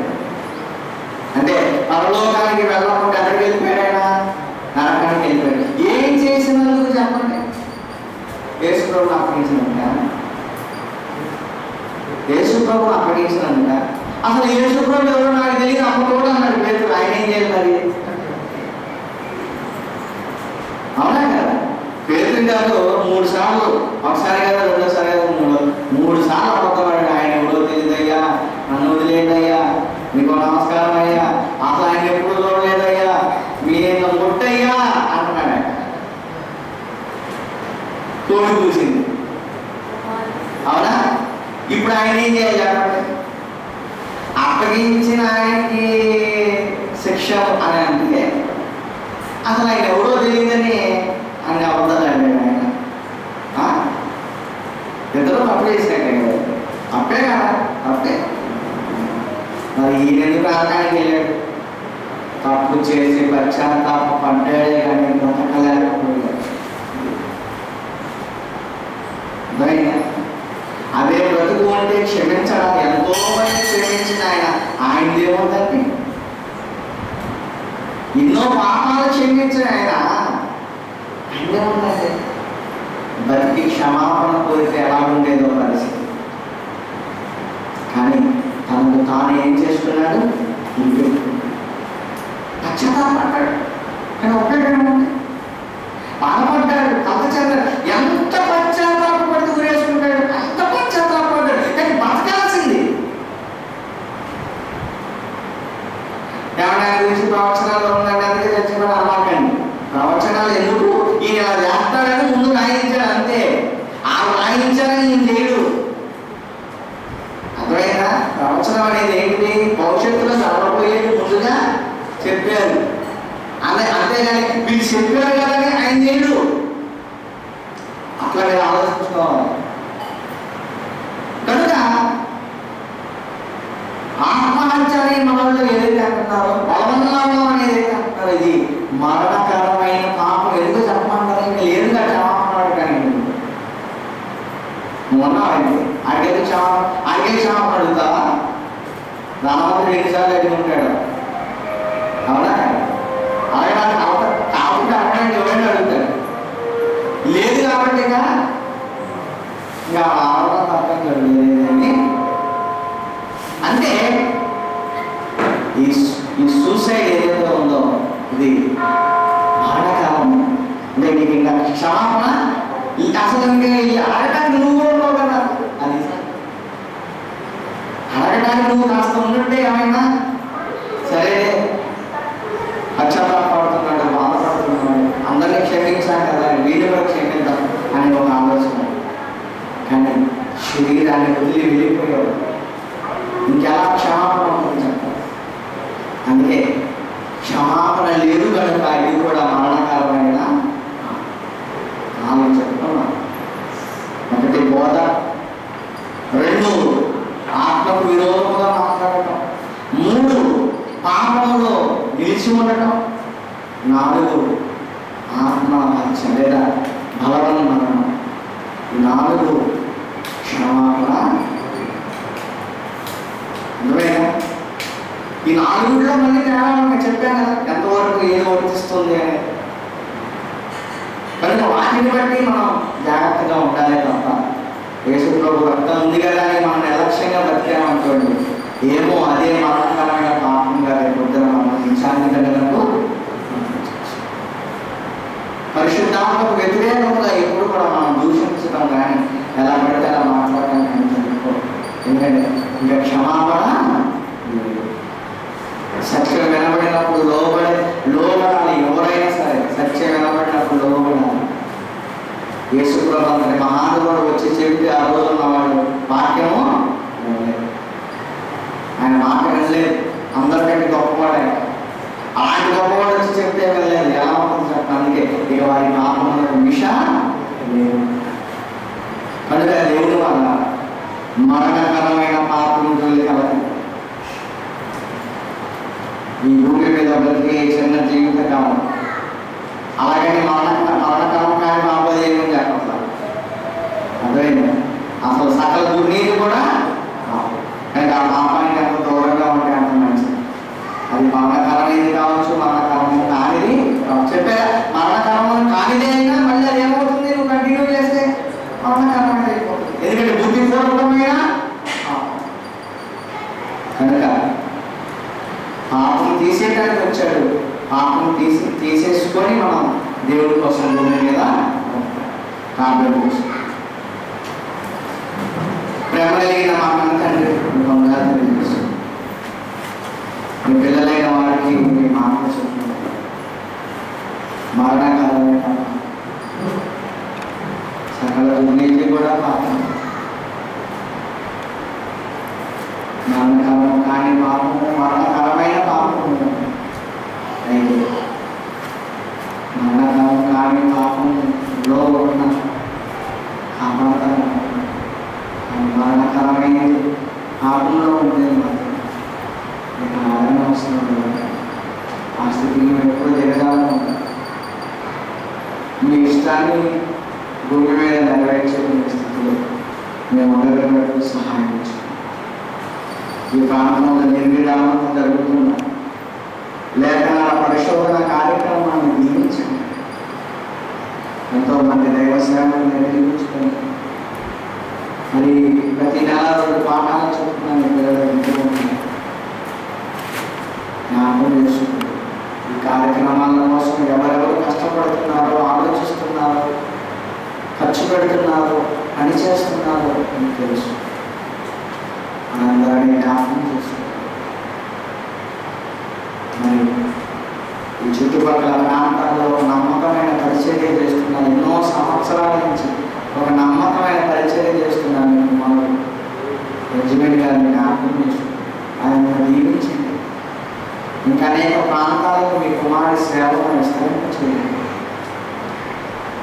అంటే పరలోకానికి వెళ్ళకుండా ఎక్కడికి వెళ్ళిపోయాడా? నరకానికి వెళ్ళిపోయాడు. ఏం చేసినందుకు చెప్పండి? యేసుప్రభుని అప్పగించినందుక? యేసుప్రభుని అప్పగించినందుక? అసలు యేసుప్రభు ఎవరో నాకు తెలియదు, అప్పుడు కూడా అన్నాడు పేతురు. ఆయన ఏం చేయాలి మరి? ఒకసారి కదా, రెండోసారి కదా, మూడు సార్లు అబద్ధపడి ఆయన ఎవడో తెలియదయ్యా, నన్ను వదిలేదయ్యా, మీకు నమస్కారం అయ్యా, అసలు ఆయన ఎప్పుడు చూడలేదయ్యా, మీరు ముట్టయ్యా అంటున్నాడు. ఆయన తోడు కూసింది. అవునా? ఇప్పుడు ఆయన ఏం చేయాలి చెప్పండి? అప్పగించిన ఆయనకి శిక్ష అని అంటే అసలు ఆయన ఎవరో తెలియదని ఆయన అబద్ధాలు అడిగాడు. ఆయన ఇద్దరు తప్పు చేసినట్టే కదా, తప్పే కదా, తప్పే. మరి ఈయన ఎందుకు నరకానికి వెళ్ళాడు? తప్పు చేసి పశ్చాత్తాప పడ్డాడే కానీ బ్రతకలేకపోయాడు. అదే బ్రతుకు అంటే క్షమించడం, ఎంతో మంది క్షమించిన ఆయన ఏముందండి? ఎన్నో పాపాలు క్షమించిన ఆయన ఉందండి. బతికి క్షమాపణ కోరితే ఎలా ఉండేదో పరిస్థితి. కానీ తనకు తాను ఏం చేసుకున్నాడు? పశ్చాత్తాపడ్డాడు. కానీ ఒక్కడే బాధపడ్డాడు, చెందాడు. ఎంత పశ్చాత్తాపడి ఊరేసుకుంటాడు, అంత పశ్చాత్తాపడ్డాడు. కానీ బతకాల్సింది. ఏమన్నా గురించి ప్రవచనాలు ఉందండి, అందుకే చచ్చిపోయిన అమ్మాకండి. ప్రవచనాలు ఎందుకు? ఈయన ఇలా చేస్తాడని ముందు రాయించాడు అంతే. ఆ రాయించాలని ఈయన చేయడు. అర్థమైనా? ప్రవచనం అనేది ఏంటి? భవిష్యత్తులో జరగబోయేది ముందుగా చెప్పారు అంతేగాని వీళ్ళు చెప్పారు కదని ఆయన చేయడు. అట్లా మీరు ఆలోచించుకోవాలి. కనుక ఆత్మహత్య అనే మనలో ఏదైతే అంటున్నారో, బలవన్నంలో అనేది ఏదైతే అంటున్నారో, ఇది మరణకరమైన పాపం. ఎందుకు చెప్పమంటారు? ఇంకా లేదుగా క్షమాపణ. కానీ ఉన్నావండి అడిగే క్షమాపణ అడుగుతావా? రామవంతుడు ఎన్నిసార్లు అడిగి ఉంటాడు. అవునా? అలాగే కాకుండా అడగడానికి ఎవరైనా అడుగుతాడు. లేదు కాబట్టి ఇంకా ఆడడం తప్పని జరగలేదని. అంటే ఈ సూసైడ్ ఏదైతే ఉందో ఇది మరణకాలం. అంటే నీకు ఇంకా క్షమాపణ అసలు ఇంకా అడగడానికి నువ్వు కూడా ఉన్నావు కదా. అది అడగడానికి నువ్వు కాస్త ఉన్నట్టే ఏమైనా సరే పశ్చాత్తాపడుతున్నాడు, బాధపడుతున్నాడు, అందరినీ క్షమించాను కదా, వీళ్ళు కూడా క్షమిద్దాం అని ఒక ఆలోచన. కానీ శరీరాన్ని వదిలి వెళ్ళిపోయాడు. ఇంకెలా క్షమాపణ ఉంటుంది చెప్పాలి. అందుకే క్షమాపణ లేదు కనుక ఇది కూడా మరణకరమైన ఆమె చెప్తున్నాను. ఒకటి బోధ, రెండు ఆత్మకు విరోధముగా మాట్లాడటం, మూడు పాపములో నిలిచి ఉండటం, నాలుగు ఆత్మహత్య లేదా బలవన్మరణం, నాలుగు క్షమాపణ. అందువైనా ఈ నాలుగులో మళ్ళీ తేడా చెప్పాను కదా, ఎంతవరకు ఏది వర్తిస్తుంది అని. కనుక వాటిని బట్టి మనం జాగ్రత్తగా ఉండాలి తప్ప యేసు ప్రభు రక్తం ఉంది కదా అని మనం నిర్లక్ష్యంగా బతికామనుకోండి, ఏమో అదే మరణకరమైన పాపంగా రేపొద్దున మనం నిశాంతి గంటలకు పరిశుద్ధాత్మకు వ్యతిరేకంగా ఎప్పుడు కూడా మనం దూషించడం కానీ ఎలా పడితే అలా మాట్లాడటం కానీ చదువుకో. ఎందుకంటే ఇంకా క్షమాపణ. సత్యం వినబడినప్పుడు లోబడాలి. ఎవరైనా సరే సత్యం వినబడినప్పుడు లోబడాలి. యేసు ప్రభు అంతటి మహానుభావుడు వచ్చి చెప్తే ఆ రోజు ఉన్నవాడు వాక్యము ఆయన మాట వినలేదు. అందరికంటే గొప్పవాడు ఆయన. అలాంటి గొప్పవాడు వచ్చి చెప్తే వెళ్ళలేదు. ఎలా ఉంటుంది చెప్పండి. అందుకే ఇక వారి పాపములకు మిష లేదు. కనుక దేవుడు వల్ల మరణకరమైన పాపం కలదు. ఈ భూమి మీద బ్రతికే చిన్న జీవిత కాలం. అలాగని మరణకరం కానీ బాబోదు ఏమని చెప్పట్లా. అర్థమైంది? అసలు సకల దుర్నీతి కూడా కనుక ఆ పాపానికి ఎంత దూరంగా ఉంటే అంత మంచిది. అది మరణకరమైనది కావచ్చు, మరణకరము కానిది చెప్పారా. మరణకరము కానిదే అయినా మళ్ళీ అది ఏమవుతుంది? నువ్వు కంటిన్యూ చేస్తే మరణకరమైనది అయిపోతుంది. ఎందుకంటే బుద్ధిపూర్వకమైన కనుక పాపం తీసేయడానికి వచ్చాడు. పాపం తీసేసుకొని మనం దేవుడి కోసం భూమి మీద ప్రార్థన ప్రేమ కలిగిన మా కన్న తండ్రి వందనాలు తెలియజేస్తున్నాం. మీ పిల్లలైన వారికి మీ మాటలు చెప్తున్నారు. మరణకాలమైన సకల దుర్నీతి కూడా పాపం, మరణకాలం కాని పాపము, మరణకరమైన పాపము అయితే మరణకాలం కాని పాపంలో ఉన్న కాపాడతాను. మరణకరమైనది పాపంలో ఉండేది మాత్రం మీకు ఆదరణ అవసరం లేదు. ఆ స్థితికి మేము ఎప్పుడు దిగజాలను. మీ ఇష్టాన్ని భూమి మీద నెరవేర్చే స్థితిలో మేము ఉండగలిగినట్టు సహాయం చేస్తాం. ఈ ప్రాంతంలో నిర్విరామం జరుగుతున్న లేఖనాల పరిశోధన కార్యక్రమాన్ని దీవించండి. ఎంతోమంది దైవ సేవలను నిర్వహించుకొని మరి ప్రతి నెల 2 పాఠాలు చెప్తున్నాను పిల్లలు జ్ఞాపకం చేసుకుంటారు. ఈ కార్యక్రమాల కోసం ఎవరెవరు కష్టపడుతున్నారో, ఆలోచిస్తున్నారో, ఖర్చు పెడుతున్నారో, పని చేస్తున్నారో మీకు తెలుసు. మనందరినీ జ్ఞాపకం చేసుకుంటారు. మరి ఈ చుట్టుపక్కల ప్రాంతాల్లో నమ్మకమైన పరిచర్య చేస్తున్నారు. ఎన్నో సంవత్సరాల నుంచి ఒక నమ్మకమైన పరిచర్య చేస్తున్నారు. మీకు మనం బెంజమిన్ గారిని జ్ఞాపకం చేసుకుంటాం. ఆయన దీవించండి. ఇంకా అనేక ప్రాంతాలకు మీ కుమారుడి సేవలను విస్తరింప చేయండి.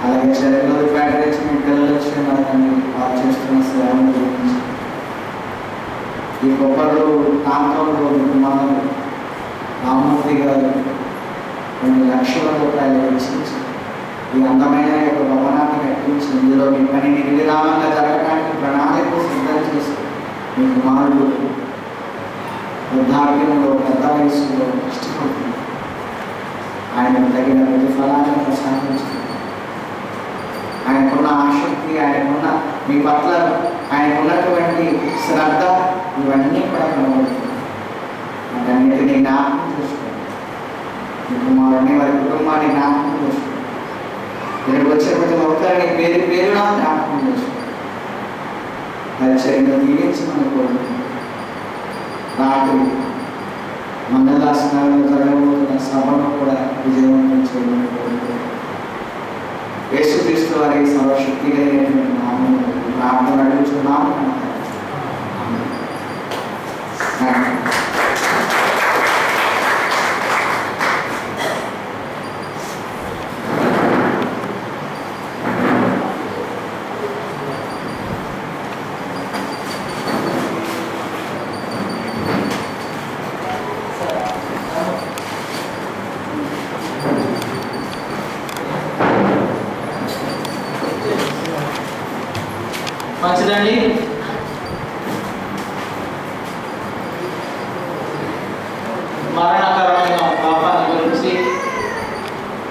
అలాగే చర్యలు ప్యాటరేజ్ మీ పిల్లలు వచ్చిన వాళ్ళని వారు చేస్తున్న సేవను దీవించండి. ఈ కొబ్బరు ప్రాంతంలో మీ కుమారుడు రామమూర్తి గారు 2 లక్షల రూపాయలు వెచ్చించి ఈ అందమైన యొక్క భవనాన్ని కట్టించి ఇందులో మీ పని నిర్విరామంగా జరగడానికి ప్రణాళికలు సిద్ధం చేసి మీ కుమారుడు వృద్ధాప్యంలో పెద్ద వయసులో కష్టపడుతుంది. ఆయనకు తగిన ప్రతిఫలాన్ని ప్రసాదించుతుంది. ఆయనకున్న ఆసక్తి, ఆయనకున్న మీ పట్ల ఆయనకున్నటువంటి శ్రద్ధ ఇవన్నీ కూడా కనబడుతుంది. వాటన్నిటినీ జ్ఞాపకం చేసుకోండి. మీ కుమారుని వారి కుటుంబాన్ని జ్ఞాపకం చేసుకోండి. ఇక్కడికి వచ్చే ప్రతి ఒక్కరిని పేరు పేరునా జ్ఞాపకం చేసుకోండి. పరిచర్యను దీవించమని కోరుకుంటున్నాను. రాత్రి మంగళదాస్ నగరంలో జరగబోతున్న సభను కూడా విజయవంతం చేయమని కోరుకుంటున్నాను. యేసుక్రీస్తు వారి సర్వశక్తి కలిగినటువంటి నామములో ప్రార్థన అడుగుతున్నాము. మంచిదండి. మరణకరమైన పాపాన్ని గురించి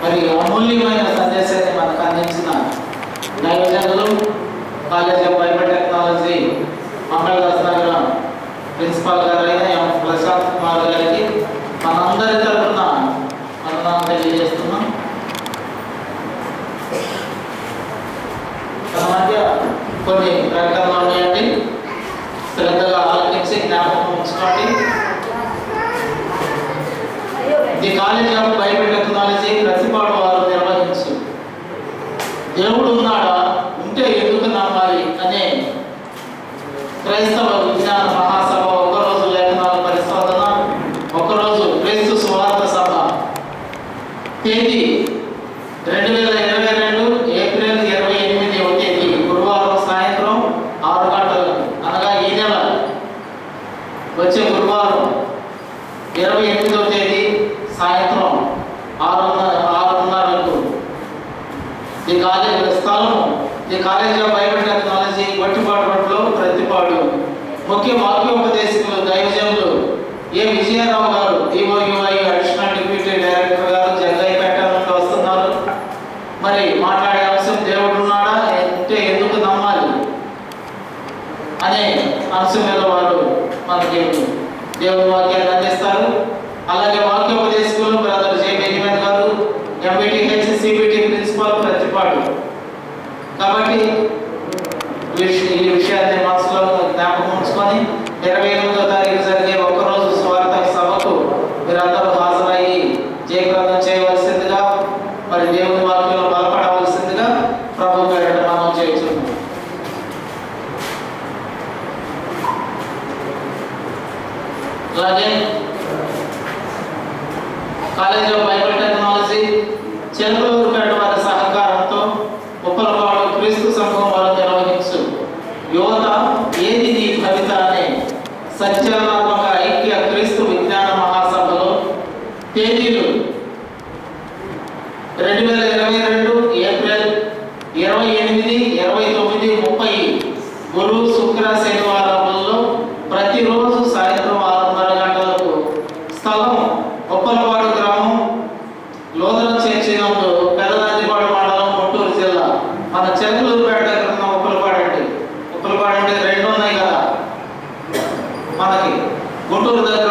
మరి అమూల్యమైన సందేశాన్ని మనకు అందించిన దైవజనులు college of Bible technology Mangaldas నగరం ప్రిన్సిపాల్ గారైన ఎం ప్రశాంత్ కుమార్ గారికి మనందరి తరఫున వందనాలు తెలియజేస్తున్నాం. తన మధ్య కొన్ని ప్రకటనలు ఉన్నాయండి. శ్రద్ధగా ఆలోచించి జ్ఞాపకం ఉంచుకోండి. The college of Bible technology Prathipadu వారు నిర్వహించు దేవుడు ఉన్నాడా, ఉంటే ఎందుకు నమ్మాలి అనే క్రైస్తవ విజ్ఞాన మహాసభ ఒకరోజు లేఖనాల పరిశోధన, ఒకరోజు క్రీస్తు సువార్త సభ తేదీ 2022 ఏప్రిల్ 28వ తేదీ గురువారం సాయంత్రం 6 గంటలకు, అనగా ఈ నెల వచ్చే గురువారం 28వ తేదీ సాయంత్రం 6:30 ఈ కాలేజ్ స్థలము the college of Bible technology Vattipadu రోడ్లో ప్రతిపాడు. ముఖ్య వాక్యోపదేశకులు దైవజనులు ఏ విజయరావు గారు, ఈఓయుఐ అడిషనల్ డిప్యూటీ డైరెక్టర్ గారు జగ్గయ్యపేట నుండి వస్తున్నారు. మరి మాట్లాడే అంశం దేవుడు ఉన్నాడా, అంటే ఎందుకు నమ్మాలి అనే అంశం మీద వారు మనకి దేవుని వాక్యాన్ని అందిస్తారు. అలాగే వాక్యోపదేశకులు బ్రదర్ జే బెంజమిన్ గారు, ఎంబీటీహెచ్ సిబిటి ప్రిన్సిపాల్ ప్రతిపాడు. కాబట్టి ఈ విషయాన్ని మనసులో జయప్రదం చేయవలసిందిగా, మరి దేవుని వాక్యంలో బలపడవలసిందిగా ప్రభు పేరిట మనం చేస్తున్నాం. అలాగే college of Bible technology Chilakaluripet వారి సహకారంతో ఉప్పలపాడు క్రీస్తు సంఘం వారు నిర్వహించు యువత ఏది నీ కవిత అనే సత్యాత్మక ఐక్య క్రీస్తు విజ్ఞాన మహాసభలో తేదీలు 2022 ఏప్రిల్ 28, 29, 30 గురు శుక్ర శనివారాలలో ప్రతిరోజు సాయంత్రం 6:30 గంటలకు స్థలం ఉప్పలపాడు గ్రామం లోదరం చేర్చినందు పెదనందిపాడు మండలం గుంటూరు జిల్లా. మన చిలకలూరుపేట దగ్గర ఉన్న ఉప్పలపాడు అంటే 2 ఉన్నాయి కదా మనకి. గుంటూరు దగ్గర